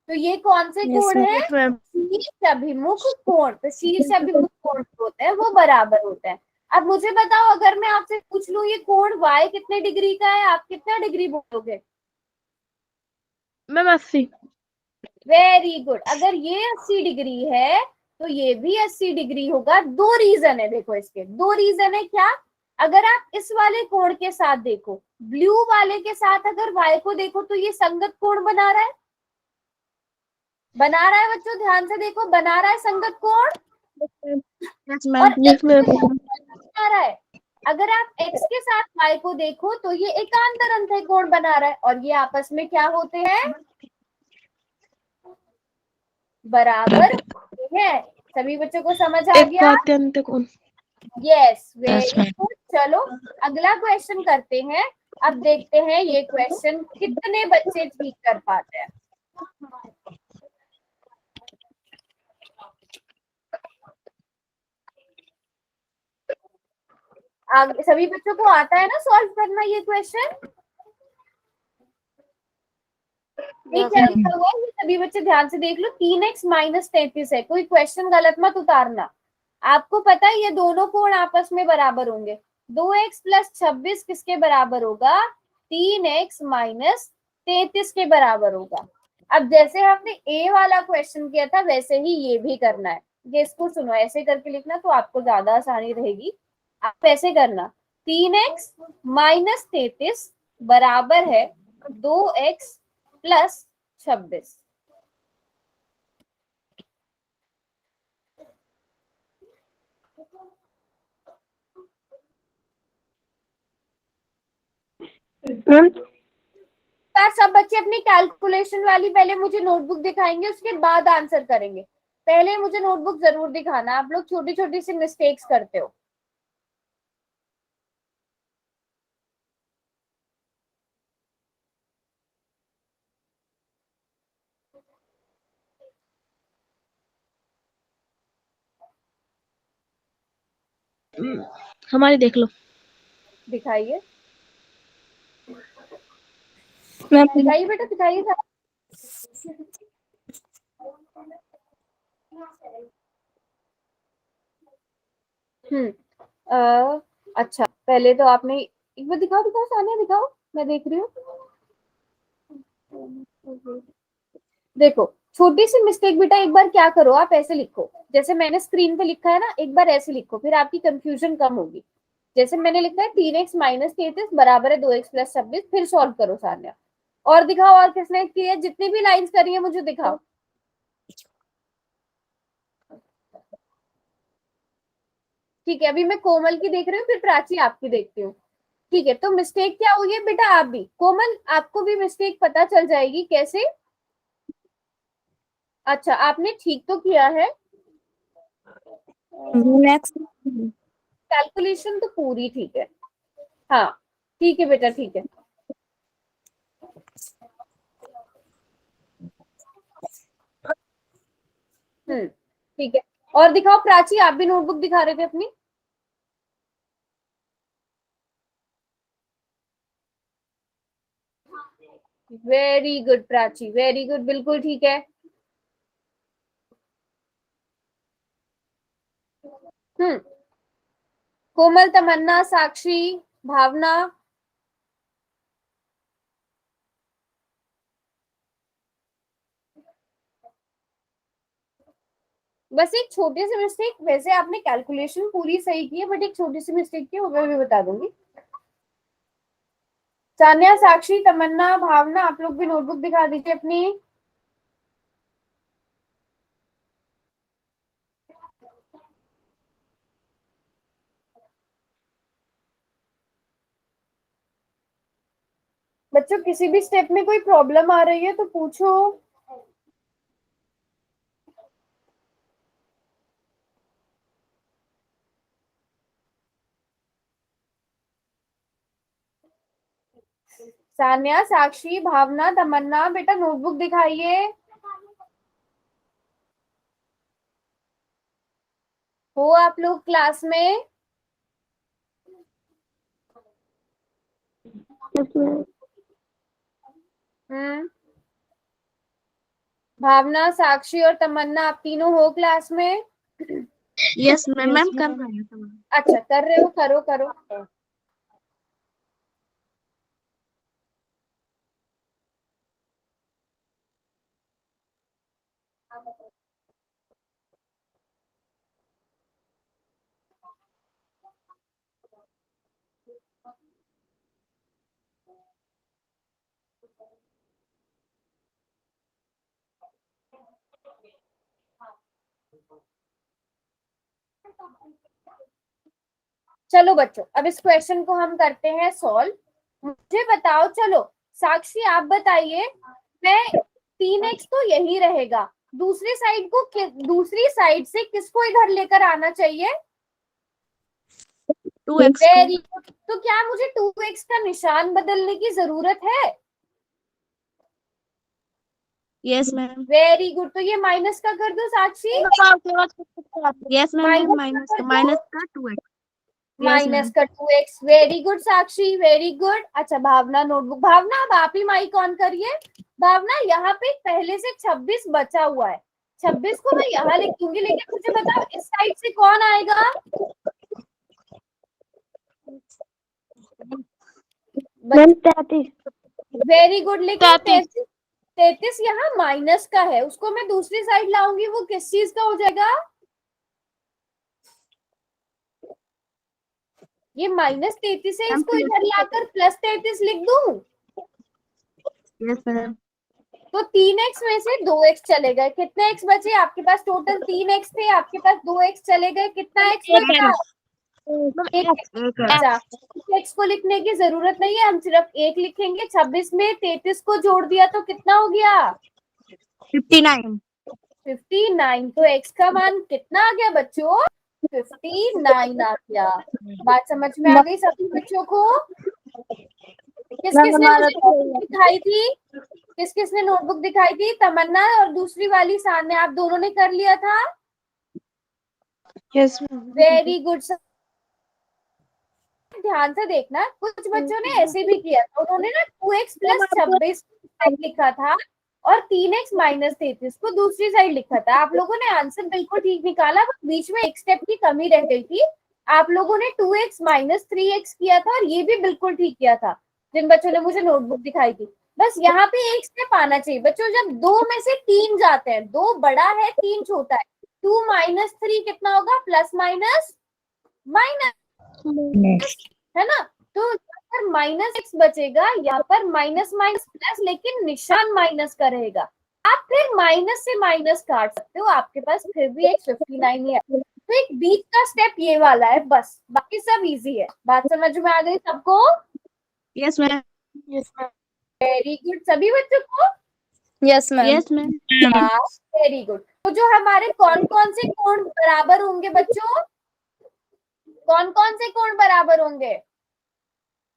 तो ये कौन से कोण है? शीर्ष अभिमुख कोण। तो शीर्ष अभिमुख कोण होते हैं वो बराबर होते हैं। अब मुझे बताओ, अगर मैं आपसे पूछ लूं ये कोण y कितने डिग्री का है, आप कितना डिग्री बोलोगे? मैम 80। Very good. अगर ये 80 डिग्री है तो ये भी 80 डिग्री होगा। दो रीजन है, देखो इसके दो रीजन है। क्या? अगर आप इस वाले कोण के साथ देखो, ब्लू वाले के साथ अगर y को देखो तो ये संगत कोण बना रहा है। बना रहा है बच्चों, ध्यान से देखो, बना रहा है संगत कोण। और x बना रहा है। अगर आप x के साथ y को देखो तो ये एकांतर अंत्यकोण बना रहा है, और ये आपस में क्या होते हैं? बराबर होते हैं। सभी बच्चों को समझ आ गया? Yes, very good. चलो अगला क्वेश्चन करते हैं। अब देखते हैं ये क्वेश्चन कितने बच्चे ठीक कर पाते हैं। सभी बच्चों को आता है ना सॉल्व करना ये क्वेश्चन? क्या लिखा हुआ है सभी बच्चे ध्यान से देख लो। 3x - 33 है। कोई क्वेश्चन गलत मत उतारना। आपको पता है ये दोनों कोण आपस में बराबर होंगे। 2x प्लस 26 किसके बराबर होगा? 3x माइनस 33 के बराबर होगा। अब जैसे हमने ए वाला क्वेश्चन किया था वैसे ही ये भी करना है। ये इसको सुनो, ऐसे करके लिखना तो आपको ज्यादा आसानी रहेगी। आप ऐसे करना, 3x माइनस 33 बराबर है 2x प्लस 26। मैम यार सब बच्चे अपनी कैलकुलेशन वाली पहले मुझे नोटबुक दिखाएंगे, उसके बाद आंसर करेंगे। पहले मुझे नोटबुक जरूर दिखाना, आप लोग छोटी छोटी सी मिस्टेक्स करते हो। हमारी देख लो। दिखाइए मैम दिखाइए बेटा, दिखाइए। अच्छा पहले तो आपने एक बार दिखाओ, दिखाओ सानिया, दिखाओ, मैं देख रही हूँ। देखो छोटी सी मिस्टेक बेटा, एक बार क्या करो, आप ऐसे लिखो जैसे मैंने स्क्रीन पे लिखा है ना, एक बार ऐसे लिखो, फिर आपकी कंफ्यूजन कम होगी। जैसे मैंने लिखा है 3x माइनस 33 बराबर है 2x प्लस 26, फिर सॉल्व करो सानिया। और दिखाओ, और किसने की है, जितनी भी लाइंस करी है मुझे दिखाओ। ठीक है, अभी मैं कोमल की देख रही हूँ, फिर प्राची आपकी देखती हूँ। ठीक है, तो मिस्टेक क्या हुई है बेटा, आप भी कोमल आपको भी मिस्टेक पता चल जाएगी कैसे। अच्छा आपने ठीक तो किया है, नेक्स्ट कैलकुलेशन तो पूरी ठीक है। हाँ ठीक है बेटा, ठीक है। ठीक है, और दिखाओ प्राची, आप भी नोटबुक दिखा रहे थे अपनी। Very good Prachi, very good, बिल्कुल ठीक है। कोमल, तमन्ना, साक्षी, भावना। बस एक छोटी सी मिस्टेक, वैसे आपने कैलकुलेशन पूरी सही की है, बट एक छोटी सी मिस्टेक की, वो मैं भी बता दूंगी। सान्या, साक्षी, तमन्ना, भावना, आप लोग भी नोटबुक दिखा दीजिए अपनी। बच्चों किसी भी स्टेप में कोई प्रॉब्लम आ रही है तो पूछो। सान्या, साक्षी, भावना, तमन्ना, बेटा नोटबुक दिखाइए। हो आप लोग क्लास में? हम्म, भावना, साक्षी और तमन्ना, आप तीनों हो क्लास में? यस मैम, मैम कर रहे हैं सब। अच्छा कर रहे हो, करो करो। चलो बच्चों, अब इस क्वेश्चन को हम करते हैं सॉल्व। मुझे बताओ, चलो साक्षी आप बताइए, मैं 3x तो यही रहेगा, दूसरी साइड को दूसरी साइड से किसको इधर लेकर आना चाहिए? 2x वेरी गुड, तो क्या मुझे 2x का निशान बदलने की जरूरत है? Yes ma'am. वेरी गुड, तो ये माइनस का कर दो साक्षी। यस मैम, माइनस माइनस का 2x। Yes minus ma'am. का 2x, वेरी गुड साक्षी, वेरी गुड। अच्छा भावना नोटबुक, भावना अब आप ही माइक ऑन करिए। भावना यहाँ पे पहले से 26 बचा हुआ है, 26 को मैं यहाँ लिख दूंगी, लेकिन मुझे बताओ इस साइड से कौन आएगा? मैम 33। Very good. लेकिन 33। 33 यहाँ माइनस का है, उसको मैं दूसरी साइड लाऊंगी, वो किस चीज का हो जाएगा? ये -33 है, मैम इसको इधर लाकर +33 लिख दूं यस मैम। तो 3x में से 2x चले गए, कितने x बचे आपके पास? टोटल 3x थे, आपके पास 2x चले गए, कितना x बचा? एक बचा। x को लिखने की जरूरत नहीं है, हम सिर्फ 1 लिखेंगे। 26 में 33 को जोड़ दिया तो कितना हो गया? 59। 59। तो x का मान कितना आ गया बच्चों? 59 आ गया। बात समझ में आ गई सभी बच्चों को? किस किसने मुझे नोटबुक दिखाई थी? किस किसने नोटबुक दिखाई थी? तमन्ना और दूसरी वाली सान ने, आप दोनों ने कर लिया था? Yes very good. ध्यान से देखना, कुछ बच्चों ने ऐसे भी किया था, उन्होंने ना 2x + 26 लिखा था और 3x - 33 को दूसरी साइड लिखा था। आप लोगों ने आंसर बिल्कुल ठीक निकाला, बीच में एक स्टेप की कमी रह गई थी। आप लोगों ने 2x - 3x किया था और ये भी बिल्कुल ठीक किया था, जिन बच्चों ने मुझे नोटबुक दिखाई थी। बस यहाँ पे एक स्टेप आना चाहिए बच्चों, जब 2 में से 3 जाते हैं, 2 बड़ा है 3 छोटा है, 2 - 3 कितना होगा? प्लस माइनस माइनस, है ना? तो यहाँ पर -x बचेगा, यहाँ पर माइनस माइनस प्लस, लेकिन निशान माइनस का रहेगा। आप फिर माइनस से माइनस काट सकते हो, आपके पास फिर भी एक 59 है। तो एक बीच का स्टेप ये वाला है बस, बाकी सब इजी है। बात समझ में आ गई सबको? Yes ma'am. वेरी गुड सभी बच्चों को। Yes ma'am. Yes ma'am. Very good. तो जो हमारे कौन कौन से कोण बराबर होंगे बच्चों? कौन कौन से कोण बराबर होंगे?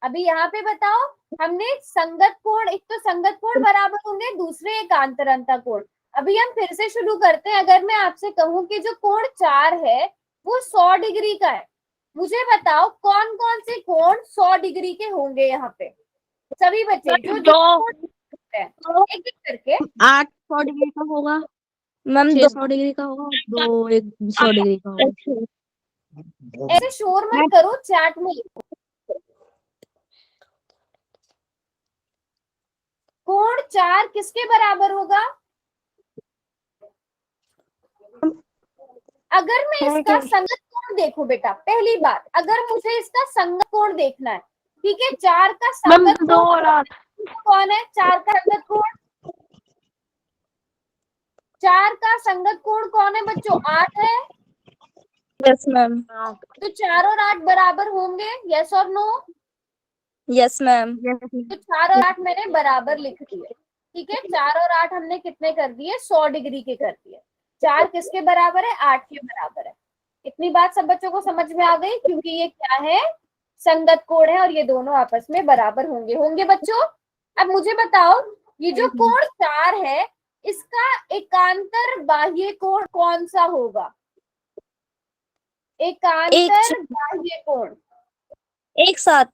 अभी यहाँ पे बताओ। हमने संगत कोण, एक तो संगत कोण बराबर होंगे, दूसरे एकांतर अंतः कोण। अभी हम फिर से शुरू करते हैं। अगर मैं आपसे कहूं कि जो कोण 4 है वो 100 डिग्री का है, मुझे बताओ कौन कौन से कोण 100 डिग्री के होंगे यहाँ पे? सभी बच्चे जो जो कोण है, एक एक करके। 8 100 डिग्री का होगा मैम, 6 100 डिग्री का होगा, 2 100 डिग्री का होगा। ऐसे शोर मत करो, चैट में लिखो। कोण 4 किसके बराबर होगा? अगर मैं इसका संगत कोण देखूं बेटा, पहली बात, अगर मुझे इसका संगत कोण देखना है, ठीक है, 4 का संगत कोण कौन है? 4 का संगत कोण, 4 का संगत कोण कौन है बच्चों? 8 है। Yes ma'am. तो 4 और 8 बराबर होंगे, यस और नो? Yes ma'am. तो 4 और 8 मैंने बराबर लिख दिए, ठीक है। 4 और 8 हमने कितने कर दिए? 100 डिग्री के कर दिए। 4 किसके बराबर है? 8 के बराबर है। इतनी बात सब बच्चों को समझ में आ गई? क्योंकि ये क्या है? संगत कोण है और ये दोनों आपस में बराबर होंगे। होंगे बच्चों? अब मुझे बताओ, ये जो कोण 4 है, इसका एकांतर बाह्य कोण कौन सा होगा? एकांतर बाह्य कोण एक साथ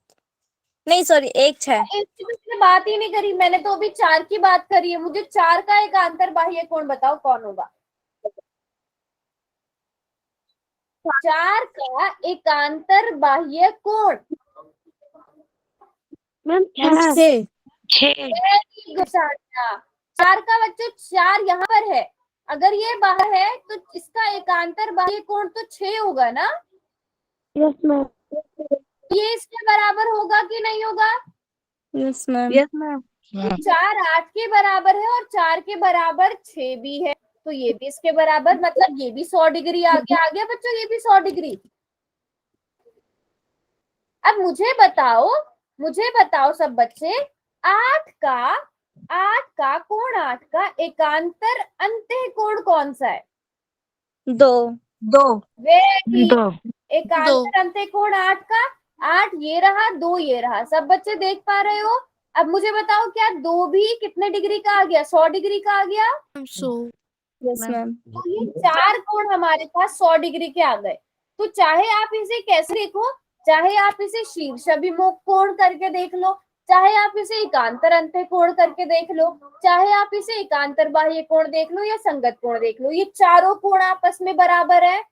नहीं, सॉरी 1 6। एक की तो मैंने बात ही नहीं करी, मैंने तो अभी 4 की बात करी है। मुझे 4 का एकांतर बाह्य कोण बताओ कौन होगा? 4 का एकांतर बाह्य कोण मैम 6। 4 का बच्चों 4 यहाँ पर है, अगर ये बाहर है तो इसका एकांतर बाह्य कोण तो 6 होगा ना? Yes ma'am. ये इसके बराबर होगा कि नहीं होगा? Yes ma'am. Yes ma'am. 4 8 के बराबर है और 4 के बराबर 6 भी है, तो ये भी इसके बराबर, मतलब ये भी 100 डिग्री आ गया बच्चों, ये भी 100 डिग्री। अब मुझे बताओ सब बच्चे, 8 का कोण 8 का एकांतर अंतः कोण कौन सा है? 2 वेरी एकांतर अंतः कोण 8 का, 8 ये रहा, 2 ये रहा। सब बच्चे देख पा रहे हो? अब मुझे बताओ, क्या 2 भी कितने डिग्री का आ गया? 100 डिग्री का आ गया। Yes ma'am. तो ये 4 कोण हमारे पास 100 डिग्री के आ गए। तो चाहे आप इसे कैसे देखो, चाहे आप इसे शीर्षाभिमुख कोण करके देख लो, चाहे आप इसे एकांतर अंतः कोण करके देख लो, चाहे आप इसे एकांतर बाह्य कोण देख लो या संगत कोण देख लो, ये चारों कोण आपस में बराबर है।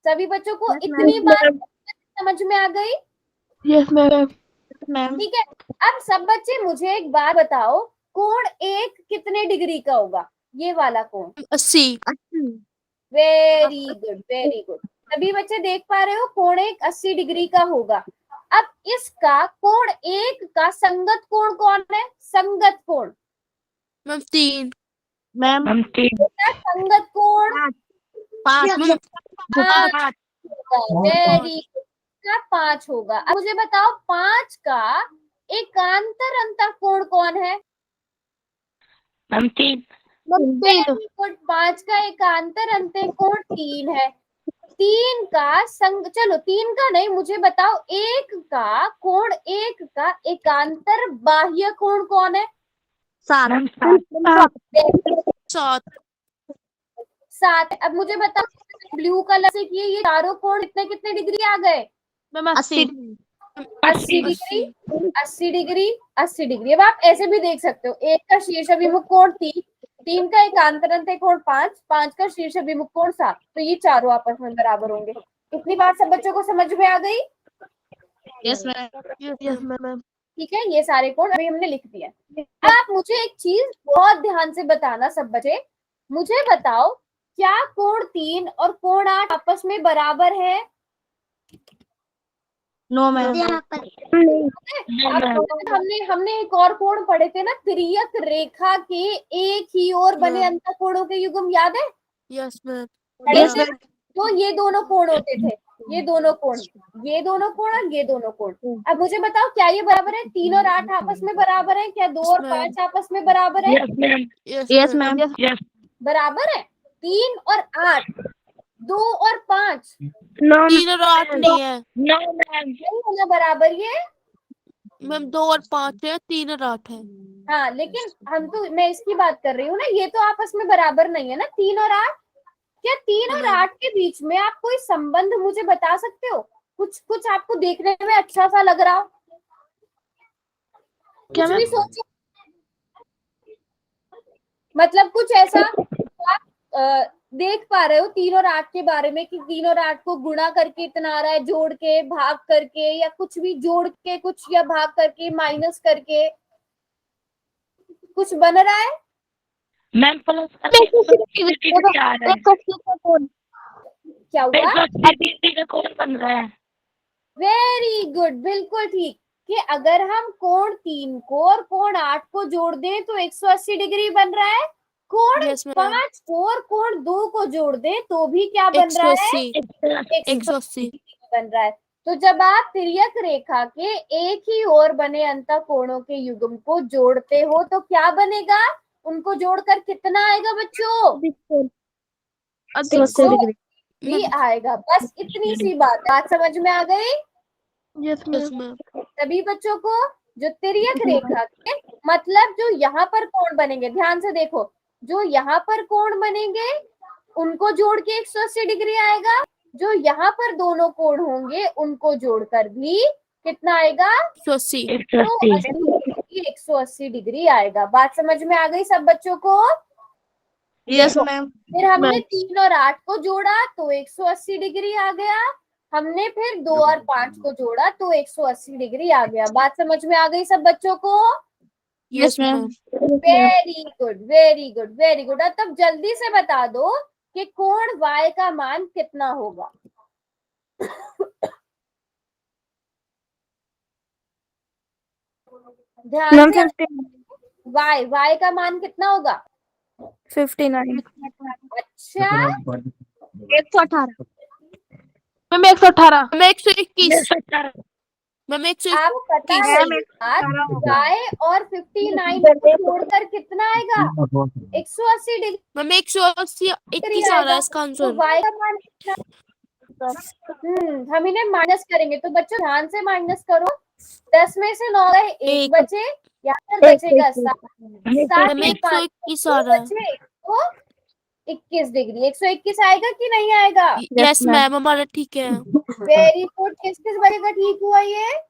सभी बच्चों को इतनी बात समझ में आ गई? Yes ma'am. ठीक है। अब सब बच्चे मुझे एक बात बताओ, कोण एक कितने डिग्री का होगा? ये वाला कोण। 80। Very good, very good. सभी बच्चे देख पा रहे हो, कोण एक 80 डिग्री का होगा। अब इसका कोण एक का संगत कोण कौन है? संगत कोण मैम 3। मैम संगत कोण 5। 5 होगा। वेरी गुड, 5 होगा। अब मुझे बताओ 5 का एकांतर अंतर कोण कौन है? मैम 3। वेरी गुड, 5 का एकांतर अंतर कोण 3 है। 3 का संग, चलो 3 का नहीं, मुझे बताओ एक का कोण एक का एकांतर बाह्य कोण कौन है? 7। मैम 7। 7। 7। अब मुझे बताओ ब्लू कलर से किए ये चारों कोण कितने कितने डिग्री आ गए? मैम 80। 80 degree, 80 degree, 80 degree. अब आप ऐसे भी देख सकते हो, एक का शीर्ष अभिमुख कोण 3, 3 का एकांतर अंतर कोण 5, 5 का शीर्ष अभिमुख कोण 7, तो ये चारों आपस में बराबर होंगे। इतनी बात सब बच्चों को समझ में आ गई? Yes ma'am. ठीक है, ये सारे कोण अभी हमने लिख दिया। अब आप मुझे एक चीज बहुत ध्यान से बताना सब बच्चे, मुझे बताओ क्या कोण 3 और कोण 8 आपस में बराबर है? No ma'am. हमने एक और कोण पढ़े थे ना, तिर्यक रेखा के एक ही ओर बने अंतःकोणों के युग्म, याद है? Yes ma'am. पढ़े थे? तो ये दोनों कोण होते थे, ये दोनों कोण, ये दोनों कोण और ये दोनों कोण। अब मुझे बताओ क्या ये बराबर है? 3 और 8 आपस में बराबर है क्या? 2 और 5 आपस में बराबर है? Yes ma'am. बराबर है। 3 और 8, 2 और 5 3 और 8 नहीं है नहीं होना बराबर ये। मैम, 2 और 5 है, 3 और 8 है। हाँ, लेकिन हम तो, मैं इसकी बात कर रही हूँ ना, ये तो आपस में बराबर नहीं है ना 3 और 8। क्या 3 और 8 के बीच में आप कोई संबंध मुझे बता सकते हो? कुछ कुछ आपको देखने में अच्छा सा लग रहा हो, कुछ भी सोचो, मतलब कुछ ऐसा आप देख पा रहे हो 3 और 8 के बारे में कि 3 और 8 को गुणा करके इतना आ रहा है, जोड़ के, भाग करके, या कुछ भी जोड़ के कुछ, या भाग करके, माइनस करके कुछ बन रहा है? मैम प्लस क्या हुआ? का कोण बन रहा है। वेरी गुड, बिल्कुल ठीक, कि अगर हम कोण 3 को और कोण 8 को जोड़ दें तो 180 डिग्री बन रहा है। कोण 5 को और कोण 2 को जोड़ दें तो भी क्या बन रहा है? 180 बन रहा है। तो जब आप तिर्यक रेखा के एक ही ओर बने अंतःकोणों के युग्म को जोड़ते हो तो क्या बनेगा? उनको जोड़कर कितना आएगा बच्चों? 180 डिग्री। भी आएगा। बस इतनी सी बात समझ में आ गई यस मैम। सभी बच्चों को? जो तिर्यक रेखा के मतलब जो यहाँ पर कोण बनेंगे, ध्यान से देखो, जो यहाँ पर कोण बनेंगे उनको जोड़ के 180 डिग्री आएगा, जो यहाँ पर दोनों कोण होंगे उनको जोड़कर भी कितना आएगा? 180 डिग्री आएगा। बात समझ में आ गई सब बच्चों को? Yes ma'am. फिर हमने 3 और 8 को जोड़ा तो 180 डिग्री आ गया, हमने फिर 2 और 5 को जोड़ा तो 180 डिग्री आ गया। बात समझ में आ गई सब बच्चों को? Yes ma'am. Very good, very good, very good. अब तब जल्दी से बता दो कि कोण y का मान कितना होगा? ध्यान से, y का मान कितना होगा? 59। अच्छा, 118। मैम 118। मैम 121। मैम 121। आपको पता है y और 59 को जोड़कर कितना आएगा? 180 डिग्री मैम 180 21 आ रहा है इसका तो आंसर। y का मान कितना? हम इन्हें माइनस करेंगे, तो बच्चों ध्यान से माइनस करो। 10 में से 9 गए, 1 बचे, यहाँ पर बचेगा 7। 7 मैम में 121 आ रहा है। बचे तो 21 डिग्री। 121 आएगा कि नहीं आएगा? यस मैम, हमारा ठीक है। Very good. किस किस बजे का ठीक हुआ ये?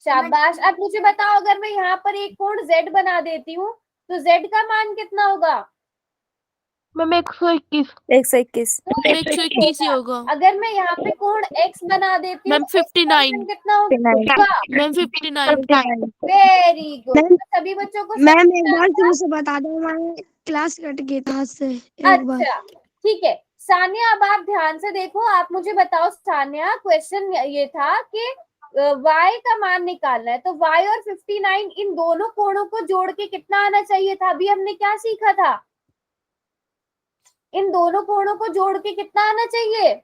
शाबाश। अब मुझे बताओ, अगर मैं यहाँ पर एक कोण z बना देती हूँ तो z का मान कितना होगा? मैम 121। 121 121 ही होगा अगर मैं यहाँ पे कोण x बना देती हूँ मैम, तो x का 59। मान कितना होगा? मैम 59। Very good. मैम सभी बच्चों को मैम समझ एक में आ बार गया? फिर से बता दो, हमारे क्लास कट गई था से एक बार। अच्छा ठीक है सानिया, अब आप ध्यान से देखो, आप मुझे बताओ सानिया, क्वेश्चन ये था कि y का मान निकालना है, तो y और 59 इन दोनों कोणों को जोड़ के कितना आना चाहिए था? अभी हमने क्या सीखा था? इन दोनों कोणों को जोड़ के कितना आना चाहिए?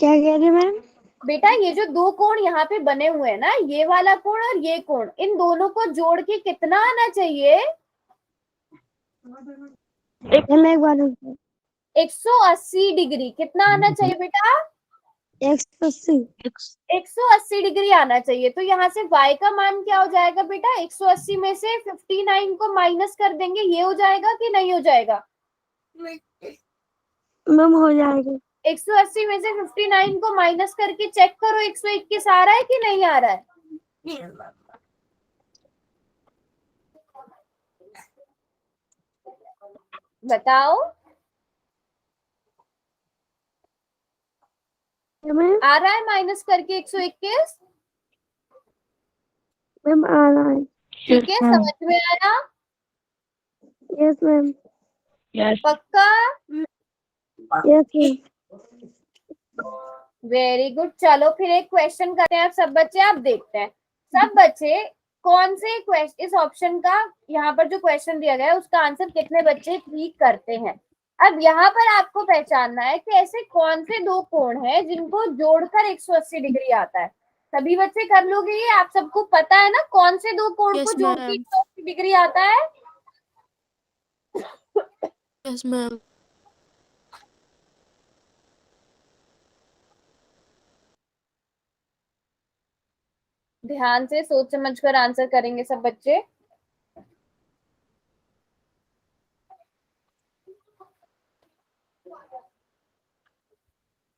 क्या कह रहे मैम? बेटा ये जो दो कोण यहाँ पे बने हुए हैं ना, ये वाला कोण और ये कोण, इन दोनों को जोड़ के कितना आना चाहिए? मैम एक बार 180 डिग्री। कितना आना चाहिए बेटा? 180। 180 डिग्री आना चाहिए। तो यहाँ से y का मान क्या हो जाएगा बेटा? 180 में से 59 को माइनस कर देंगे, ये हो जाएगा कि नहीं हो जाएगा? मैम हो जाएगा। 180 में से 59 को माइनस करके चेक करो 121 आ रहा है कि नहीं आ रहा है? बताओ मैम आ रहा है माइनस करके 121? मैम आ रहा है। ठीक है समझ में आया? Yes ma'am. पक्का? Yes ma'am. Very good. चलो फिर एक क्वेश्चन करते हैं आप सब बच्चे, आप देखते हैं सब बच्चे कौन से क्वेश्चन, इस ऑप्शन का यहाँ पर जो क्वेश्चन दिया गया है उसका आंसर कितने बच्चे ठीक करते हैं। अब यहाँ पर आपको पहचानना है कि ऐसे कौन से दो कोण हैं जिनको जोड़कर 180 डिग्री आता है। सभी बच्चे कर लोगे ये? आप सबको पता है ना कौन से दो कोण को Yes, जोड़ के ma'am. 180 डिग्री आता है? Yes ma'am. ध्यान से सोच समझ कर आंसर करेंगे सब बच्चे।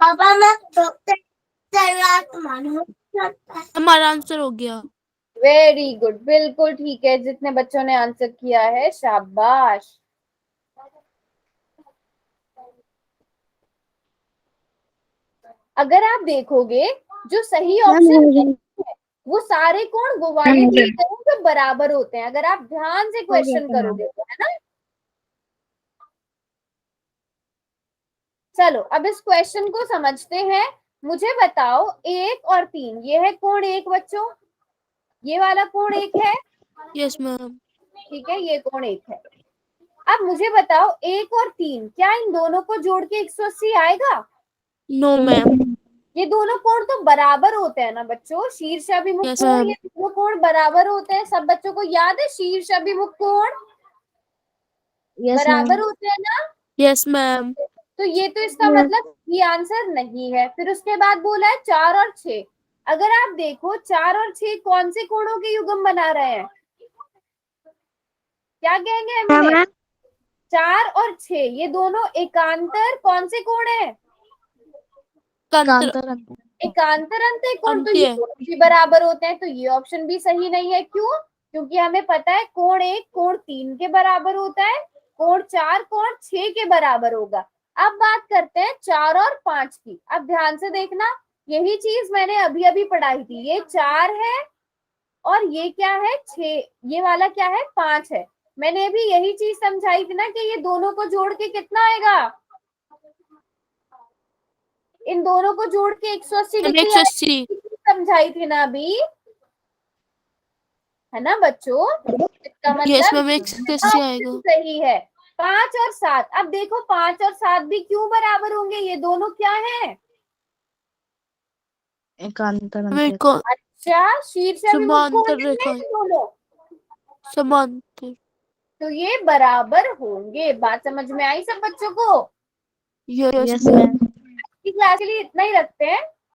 पापा मैं हमारा आंसर हो गया। वेरी गुड, बिल्कुल ठीक है। जितने बच्चों ने आंसर किया है शाबाश। अगर आप देखोगे जो सही ऑप्शन है वो सारे कोण वो वाले दिए गए हैं जो बराबर होते हैं, अगर आप ध्यान से क्वेश्चन करोगे तो, है ना। चलो अब इस क्वेश्चन को समझते हैं। मुझे बताओ 1 और 3, ये है कोण 1 बच्चों, ये वाला कोण 1 है, यस मैम। ठीक है, ये कोण 1 है। अब मुझे बताओ 1 और 3 क्या इन दोनों को जोड़ के 180 आएगा? No ma'am. ये दोनों कोण तो बराबर होते हैं ना बच्चों, शीर्षाभिमुख Yes, कोण, ma'am. ये दोनों कोण बराबर होते हैं। सब बच्चों को याद है शीर्षाभिमुख कोण बराबर होते हैं ना? Yes ma'am. तो ये तो इसका मतलब ये आंसर नहीं है। फिर उसके बाद बोला है 4 और 6। अगर आप देखो 4 और 6 कौन से कोणों के युग्म बना रहे हैं? क्या कहेंगे हम? 4 और 6 ये दोनों एकांतर कौन से कोण है? एकांतर अंत्य कोण। तो ये दोनों भी बराबर होते हैं, तो ये ऑप्शन भी सही नहीं है। क्यों? क्योंकि हमें पता है कोण 1 कोण 3 के बराबर होता है, कोण 4 कोण 6 के बराबर होगा। अब बात करते हैं 4 और 5 की। अब ध्यान से देखना, यही चीज मैंने अभी अभी पढ़ाई थी। ये 4 है और ये क्या है 6, ये वाला क्या है 5 है। मैंने अभी यही चीज समझाई थी ना कि ये दोनों को जोड़ के कितना आएगा? इन दोनों को जोड़ के 180 डिग्री 180 समझाई थी ना अभी, है ना बच्चों? इसका यस मतलब मैम 180 आएगा। सही है। 5 और 7, अब देखो 5 और 7 भी क्यों बराबर होंगे? ये दोनों क्या है? मेरे को अच्छा शीर्षाभिमुख कोण समांतर है रेखा ये दोनों, समांतर। तो ये बराबर होंगे। बात समझ में आई सब बच्चों को? Yes ma'am. क्लास के लिए इतना ही रखते हैं।